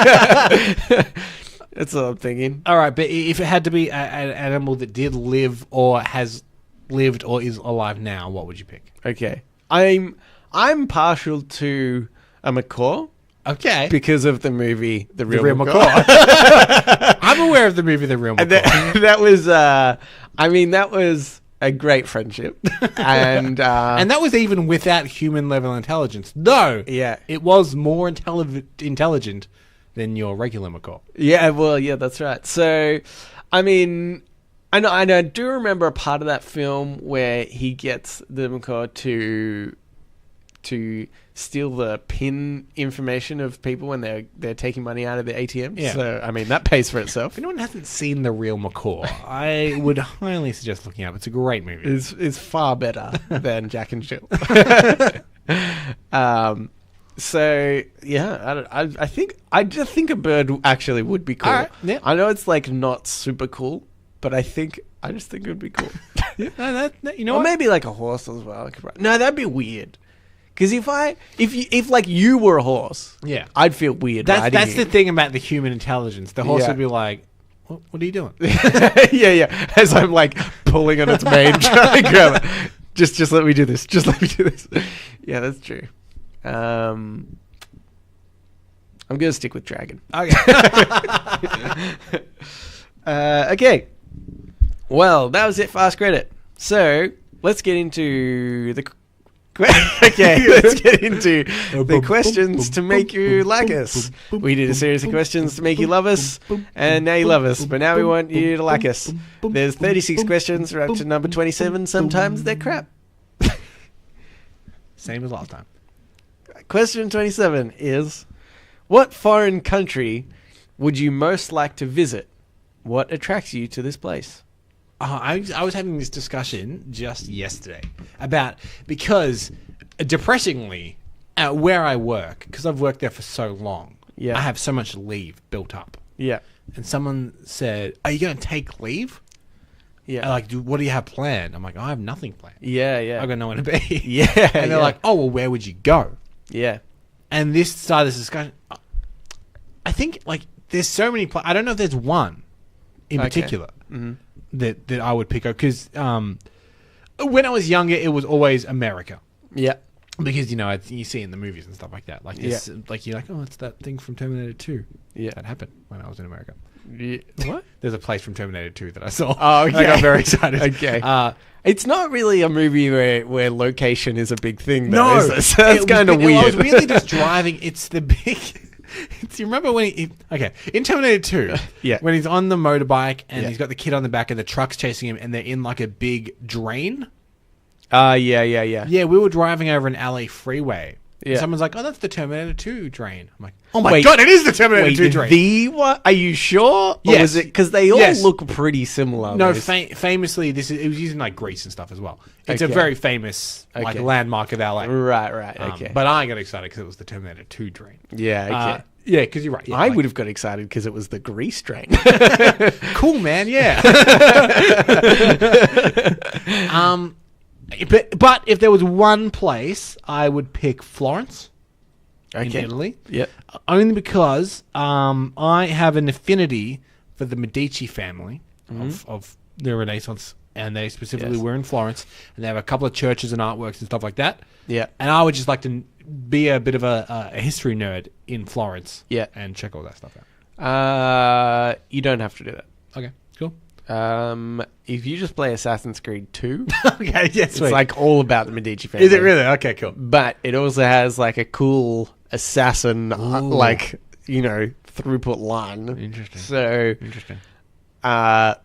That's what I'm thinking. All right, but if it had to be an animal that did live or has lived or is alive now, what would you pick? Okay. I'm partial to a macaw Okay. because of the movie The Real, Real Macaw. Macaw. I'm aware of the movie The Real Macaw. And that was that was a great friendship. And And that was even without human level intelligence. No. yeah. It was more intelligent than your regular macaw. Yeah, well, yeah, that's right. So, I mean, I do remember a part of that film where he gets the macaw to steal the PIN information of people when they're taking money out of the ATM. Yeah. So, I mean, that pays for itself. If anyone hasn't seen The Real Macaw, I would highly suggest looking it up. It's a great movie. Is far better than Jack and Jill. So yeah, I just think a bird actually would be cool. All right, yeah. I know it's like not super cool, but I just think it would be cool. No, you know Or what? maybe like a horse as well. No, that'd be weird. Because if like you were a horse, Yeah. I'd feel weird. That's the thing about the human intelligence. The horse Yeah. would be like, what are you doing? yeah. As I'm like pulling on its mane, trying to grab it. Just let me do this. Just let me do this. Yeah, that's true. I'm gonna stick with dragon. Okay. Okay. Well, that was it for Ask Reddit. So let's get into the. Okay, let's get into the questions to make you like us. We did a series of questions to make you love us, and now you love us, but now we want you to like us. There's 36 questions, we're up to number 27. Sometimes they're crap. Same as last time. Question 27 is, what foreign country would you most like to visit? What attracts you to this place? I was having this discussion just yesterday because depressingly, at where I work, because I've worked there for so long, Yeah. I have so much leave built up. Yeah. And someone said, "Are you going to take leave?" Yeah. I'm like, what do you have planned? I'm like, I have nothing planned. Yeah, I've got nowhere to be. Yeah. And they're like, oh, well, where would you go? Yeah. And this started this discussion. I think, like, there's so many I don't know if there's one in particular that I would pick up. Because when I was younger, it was always America. Yeah. Because, you see in the movies and stuff like that. Like, this, like you're like, oh, it's that thing from Terminator 2. Yeah. That happened when I was in America. What? There's a place from Terminator 2 that I saw. Oh, okay. I got very excited. Okay. It's not really a movie where location is a big thing, though, No, is it? So that's kind of weird. I was really just driving. It's the big. You remember when in Terminator 2, Yeah. when he's on the motorbike and Yeah. he's got the kid on the back and the truck's chasing him and they're in like a big drain? Yeah. Yeah, we were driving over an LA freeway. Yeah. And someone's like, oh, that's the Terminator 2 drain. I'm like, oh my Wait. God, it is the Terminator 2 drain. The what? Are you sure? Or Yes. was it because they all Yes. look pretty similar? No, those- famously, it was using like Greece and stuff as well. It's a Okay. very famous like Okay. landmark of LA. Right. Okay. But I got excited because it was the Terminator 2 drain. yeah. Okay. Yeah, because you're right. Yeah, I like- would have got excited because it was the grease train. Cool, man. Yeah. But if there was one place, I would pick Florence in Italy. Yep. Only because I have an affinity for the Medici family of the Renaissance, and they specifically Yes. were in Florence, and they have a couple of churches and artworks and stuff like that. Yeah. And I would just like to be a bit of a history nerd in Florence. Yeah. And check all that stuff out. You don't have to do that. Okay, cool. If you just play Assassin's Creed 2, Okay, yes, it's like all about the Medici family. Is it really? Okay, cool. But it also has like a cool assassin, throughput line. Interesting. So, Interesting.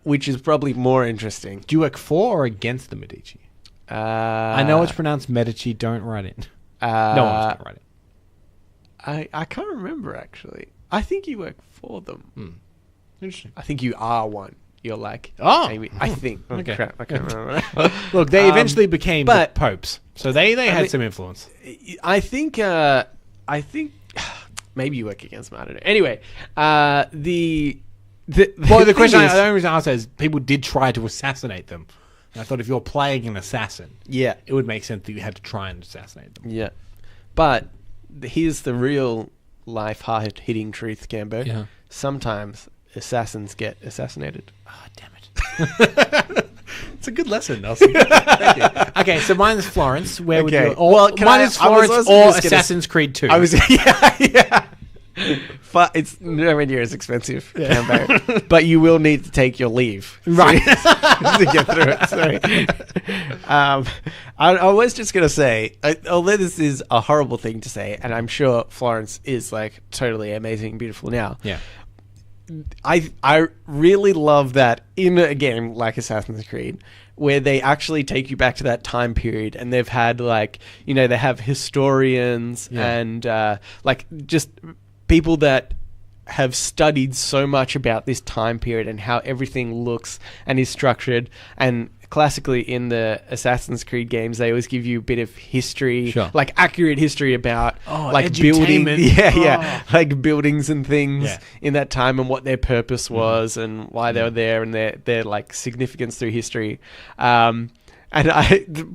which is probably more interesting. Do you work for or against the Medici? I know it's pronounced Medici. Don't write it. No one's going to write it. I can't remember, actually. I think you work for them. Interesting. I think you are one. You're like... Oh. Maybe, I think. Okay. Crap, I can't remember. Look, they eventually became the but- popes, so they had mean- some influence. I think maybe you work against them. I don't know. Anyway, the The question thing the only reason I asked is people did try to assassinate them. And I thought if you're playing an assassin, yeah, it would make sense that you had to try and assassinate them. yeah. But here's the real life hard-hitting truth, Gambo. Yeah. Sometimes assassins get assassinated. Oh, damn it. It's a good lesson, Nelson. Thank you. Okay, so mine is Florence. Where would Okay. you... Or, Well, can mine I- is I was Florence also or just gonna- Assassin's Creed 2. I was yeah. It's nowhere near as expensive, Gambo. But you will need to take your leave, Right. to get through it. Sorry. I was just gonna say, although this is a horrible thing to say, and I'm sure Florence is like totally amazing, beautiful now. Yeah. I really love that in a game like Assassin's Creed, where they actually take you back to that time period, and they've had like, you know, they have historians and like just people that have studied so much about this time period and how everything looks and is structured. And classically in the Assassin's Creed games, they always give you a bit of history, Sure. like accurate history about like edutainment. building, like buildings and things Yeah. in that time and what their purpose was and why they were there and their like significance through history. And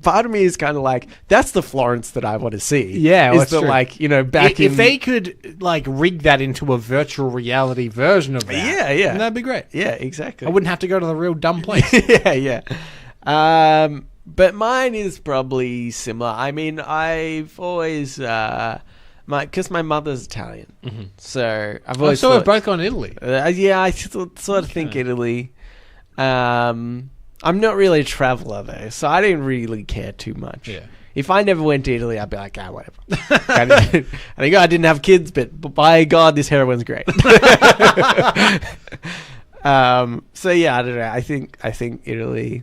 part of me is kind of like, that's the Florence that I want to see. Yeah, is that's the true. like, you know, back If in they could like rig that into a virtual reality version of that, Yeah. then that'd be great. yeah, exactly. I wouldn't have to go to the real dumb place. yeah. But mine is probably similar. I mean, I've always because my mother's Italian, so I've always So we've thought, both gone to Italy. yeah, I sort of think Italy. I'm not really a traveler though, so I didn't really care too much. Yeah. If I never went to Italy, I'd be like, whatever. I didn't have kids, but by God, this heroin's great. So yeah, I don't know. I think Italy.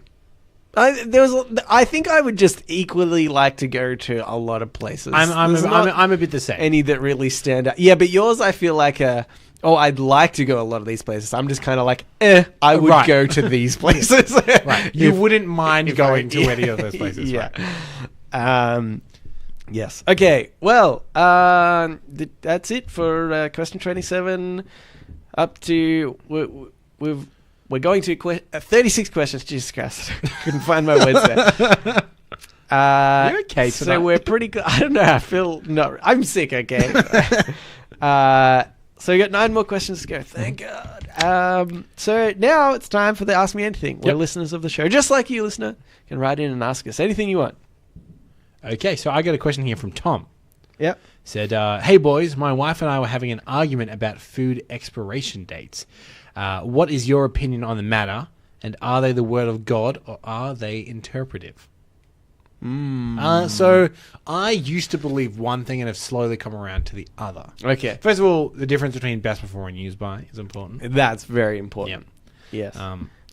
I think I would just equally like to go to a lot of places. I'm There's not a bit the same. any that really stand out. Yeah, but yours, I feel like I'd like to go a lot of these places. I'm just kind of like, I would Right. go to these places. Right. You wouldn't mind if going to yeah. any of those places. Yeah. Right. Yes. Okay. Well, that's it for question 27. Up to we're going to 36 questions. Jesus Christ, couldn't find my words there. You're okay So tonight. we're pretty good. I don't know. I feel I'm sick. Okay. So we got 9 more questions to go. Thank God. So now it's time for the Ask Me Anything, where Yep. listeners of the show, just like you, listener, can write in and ask us anything you want. Okay, so I got a question here from Tom. Yep. Said, hey boys, my wife and I were having an argument about food expiration dates. What is your opinion on the matter? And are they the word of God or are they interpretive? So I used to believe one thing and have slowly come around to the other. Okay. First of all, the difference between best before and use by is important. That's very important. Yes.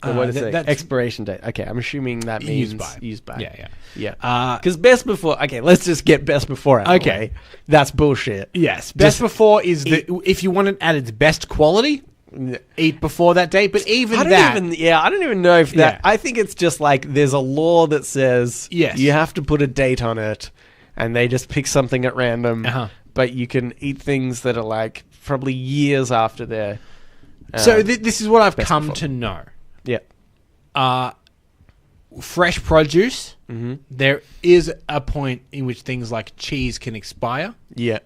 So what is it? that's Expiration date. Okay, I'm assuming that means Use by. Yeah. Yeah. Because best before. Okay, let's just get best before out. Okay. Okay, that's bullshit. Yes, best before is if you want it at its best quality, eat before that date. But even I don't even know if that. Yeah. I think it's just like there's a law that says Yes. you have to put a date on it, and they just pick something at random. Uh-huh. But you can eat things that are like probably years after their. So this is what I've best come before. to know. Yeah. Fresh produce, Mm-hmm. there is a point in which things like cheese can expire, Yeah.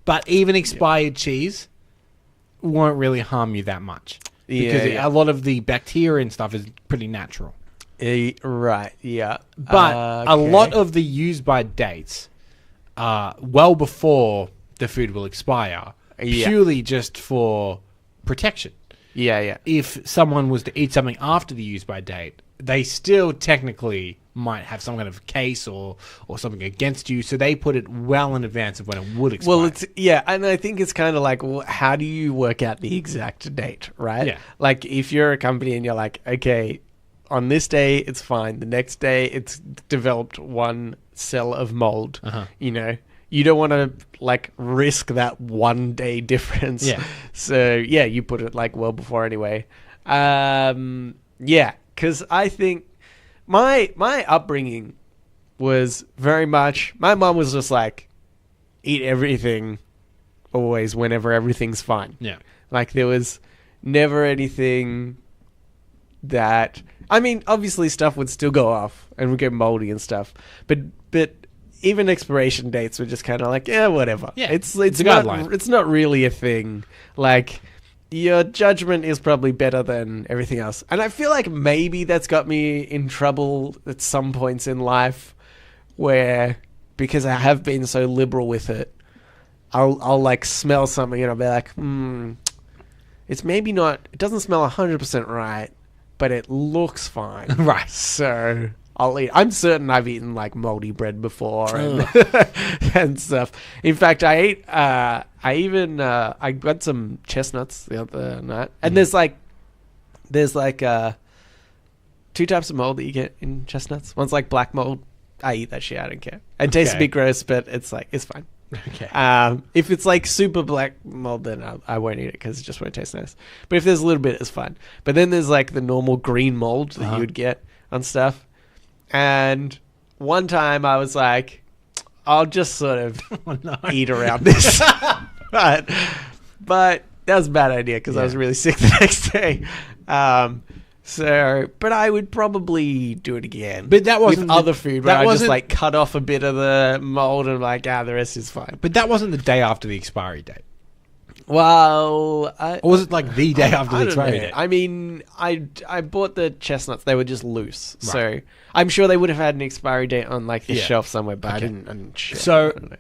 but even expired cheese won't really harm you that much. Because Yeah. a lot of the bacteria and stuff is pretty natural. Right. Yeah. But a lot of the use by dates are well before the food will expire, Yeah. purely just for protection. Yeah. If someone was to eat something after the use by date, they still technically might have some kind of case or something against you, so they put it well in advance of when it would expire. Well, and I think it's kind of like, well, how do you work out the exact date, right? Yeah. Like, if you're a company and you're like, okay, on this day it's fine, the next day it's developed one cell of mold, Uh-huh. you know, you don't want to like risk that 1 day difference. Yeah. So yeah, you put it like well before anyway. Yeah, because I think my upbringing was very much, my mom was just like, eat everything always whenever everything's fine. Yeah. Like there was never anything that, I mean, obviously stuff would still go off and would get moldy and stuff, but even expiration dates were just kind of like, yeah, whatever. Yeah, it's a not, guideline. it's not really a thing. Like your judgment is probably better than everything else. And I feel like maybe that's got me in trouble at some points in life where, because I have been so liberal with it, I'll like smell something and I'll be like, it's maybe not, it doesn't smell 100% right, but it looks fine. Right. So I'll eat. I'm certain I've eaten like moldy bread before and, and stuff. In fact, I got some chestnuts the other night, and there's like 2 types of mold that you get in chestnuts. One's like black mold. I eat that shit. I don't care. It tastes a bit gross, but it's like, it's fine. Okay. If it's like super black mold, then I won't eat it because it just won't taste nice. But if there's a little bit, it's fine. But then there's like the normal green mold that you would get on stuff. And one time I was like, I'll just sort of eat around this. but that was a bad idea because I was really sick the next day. But I would probably do it again. But that wasn't with other food where that I just wasn't- like cut off a bit of the mold and like, the rest is fine. But that wasn't the day after the expiry date. Well, Or was it like the day after the I don't expiry know. date? I mean, I bought the chestnuts. They were just loose. Right. So I'm sure they would have had an expiry date on like the shelf somewhere, but I didn't check. So- I don't know.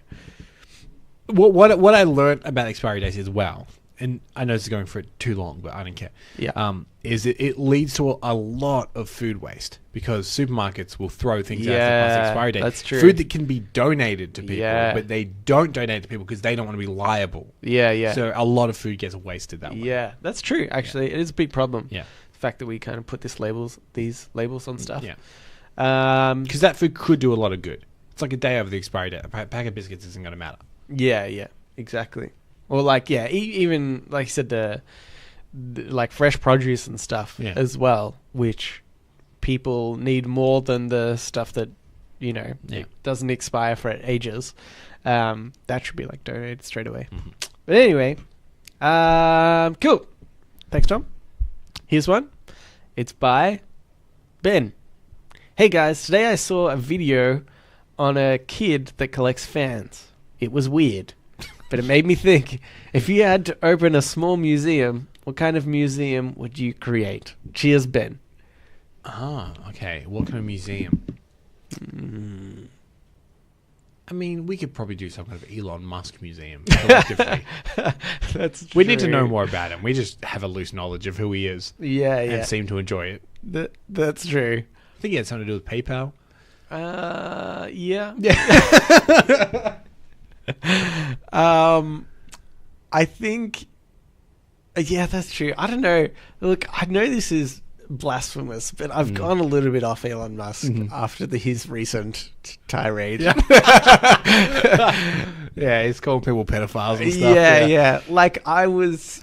What I learned about expiry dates as well, and I know this is going for too long, but I don't care. Yeah. Is it leads to a lot of food waste because supermarkets will throw things out Yeah, past expiry date. that's true. Food that can be donated to people, Yeah. but they don't donate to people because they don't want to be liable. Yeah. So a lot of food gets wasted that way. Yeah, that's true. Actually, it is a big problem. Yeah. The fact that we kind of put these labels on stuff. Yeah. Because Because that food could do a lot of good. It's like a day over the expiry date. A pack of biscuits isn't going to matter. Yeah, exactly. Or like, even like you said, the like fresh produce and stuff as well, which people need more than the stuff that doesn't expire for ages. That should be like donated straight away. But anyway, cool. Thanks, Tom. Here's one. It's by Ben. Hey guys, today I saw a video on a kid that collects fans. It was weird, but it made me think, if you had to open a small museum, what kind of museum would you create? Cheers, Ben. Ah, okay. What kind of museum? I mean, we could probably do some kind of Elon Musk museum collectively. That's We need to true. know more about him. We just have a loose knowledge of who he is Yeah. and seem to enjoy it. That's true. I think he had something to do with PayPal. Yeah. I think, that's true. I don't know. Look, I know this is blasphemous, but I've gone a little bit off Elon Musk after his recent tirade. Yeah, he's calling people pedophiles and stuff. Yeah. Like, I was,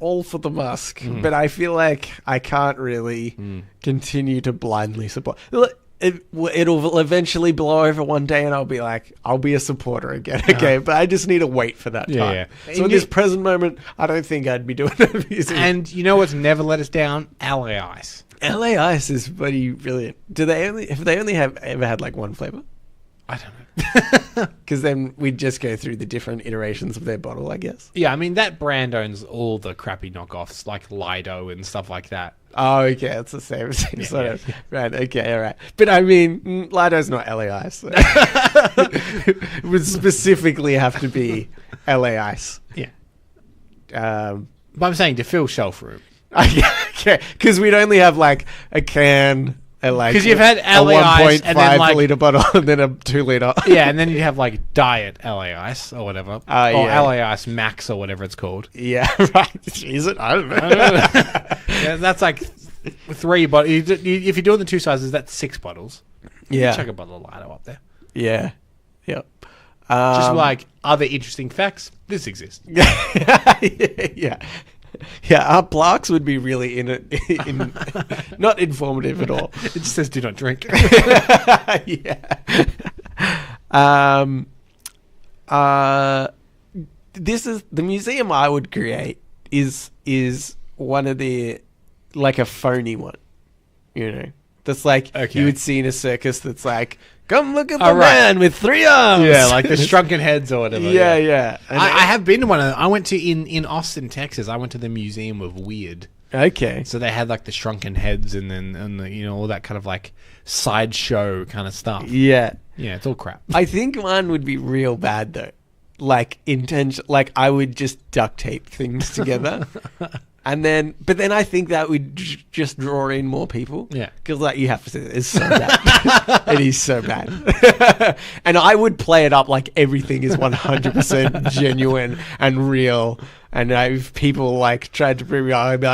all for the Musk, but I feel like I can't really continue to blindly support. It'll eventually blow over one day and I'll be like, I'll be a supporter again, okay? But I just need to wait for that time. Yeah. So in this present moment, I don't think I'd be doing that music. And you know what's never let us down? LA Ice. LA Ice is bloody brilliant. Have they only ever had like one flavor? I don't know. Because then we'd just go through the different iterations of their bottle, I guess. Yeah, I mean, that brand owns all the crappy knockoffs like Lido and stuff like that. Oh, okay, it's the same sort of. Right, okay, all right. But I mean, Lido's not LA Ice. So. It would specifically have to be LA Ice. Yeah. But But I'm saying to fill shelf room. okay, because we'd only have like a can, because you've had a LA Ice and then 1.5 liter bottle and then a 2 liter. Yeah, and then you'd have like Diet LA Ice or whatever. Or LA Ice Max or whatever it's called. Yeah, right. Is it? I don't know. Yeah, that's like 3 bottles. If you're doing the 2 sizes, that's 6 bottles. Yeah. Chuck a bottle of Lido up there. Yeah. Yep. Just like other interesting facts. This exists. Yeah. Our plaques would be really not informative at all. It just says do not drink. Yeah. This is the museum I would create is one of the, like, a phony one, you know, that's like you would see in a circus. That's like, come look at the man with 3 arms. Yeah, like the shrunken heads or whatever. Yeah. I have been to one of them. I went to in Austin, Texas. I went to the Museum of Weird. Okay. So they had like the shrunken heads and the, all that kind of like sideshow kind of stuff. Yeah. Yeah, it's all crap. I think mine would be real bad though. Like like I would just duct tape things together. But then I think that would just draw in more people. Yeah. Because, like, you have to say, it's so bad. It is so bad. And I would play it up like everything is 100% genuine and real. And if people, like, tried to prove me wrong, I'd be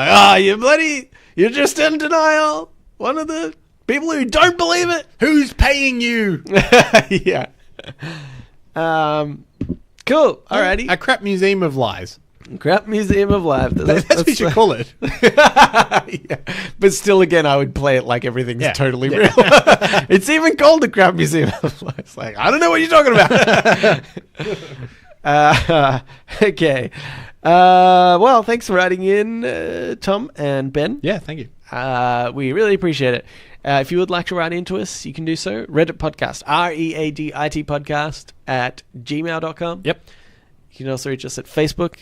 like, you're just in denial. One of the people who don't believe it. Who's paying you? Yeah. Cool. Alrighty. A crap museum of lies. Crap Museum of Life. That's what you should call it. Yeah. But still, again, I would play it like everything's totally real. It's even called the Crap Museum of Life. It's like, I don't know what you're talking about. Okay. Well, thanks for writing in, Tom and Ben. Yeah, thank you. We really appreciate it. If you would like to write into us, you can do so. Reddit podcast, READIT podcast at gmail.com. Yep. You can also reach us at Facebook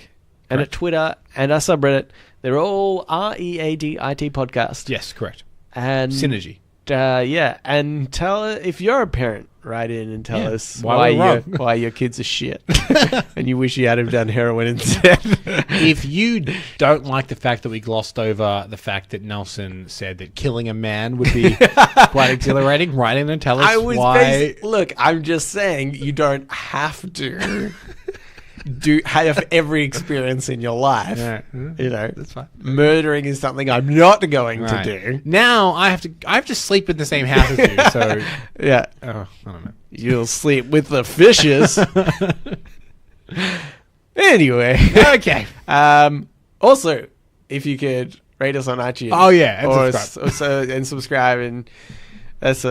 and at Twitter and our subreddit. They're all READIT podcast. Yes, correct. And Synergy. Yeah, and tell if you're a parent, write in and tell us why your kids are shit, and you wish you had have done heroin instead. If you don't like the fact that we glossed over the fact that Nelson said that killing a man would be quite exhilarating, write in and tell us why. Look, I'm just saying you don't have to have every experience in your life. Yeah. You know, That's fine. Murdering is something I'm not going to do. Now I have to sleep in the same house as you. So yeah, I don't know. You'll sleep with the fishes. Anyway, okay. Also, if you could rate us on iTunes. Oh yeah, and subscribe. And subscribe, and that's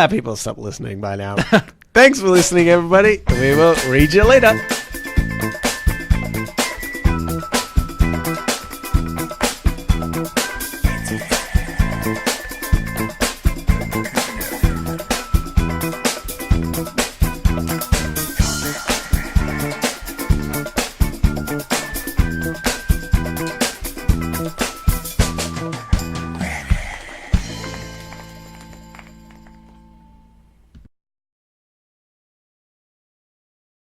people stop listening by now. Thanks for listening, everybody. We will read you later. It's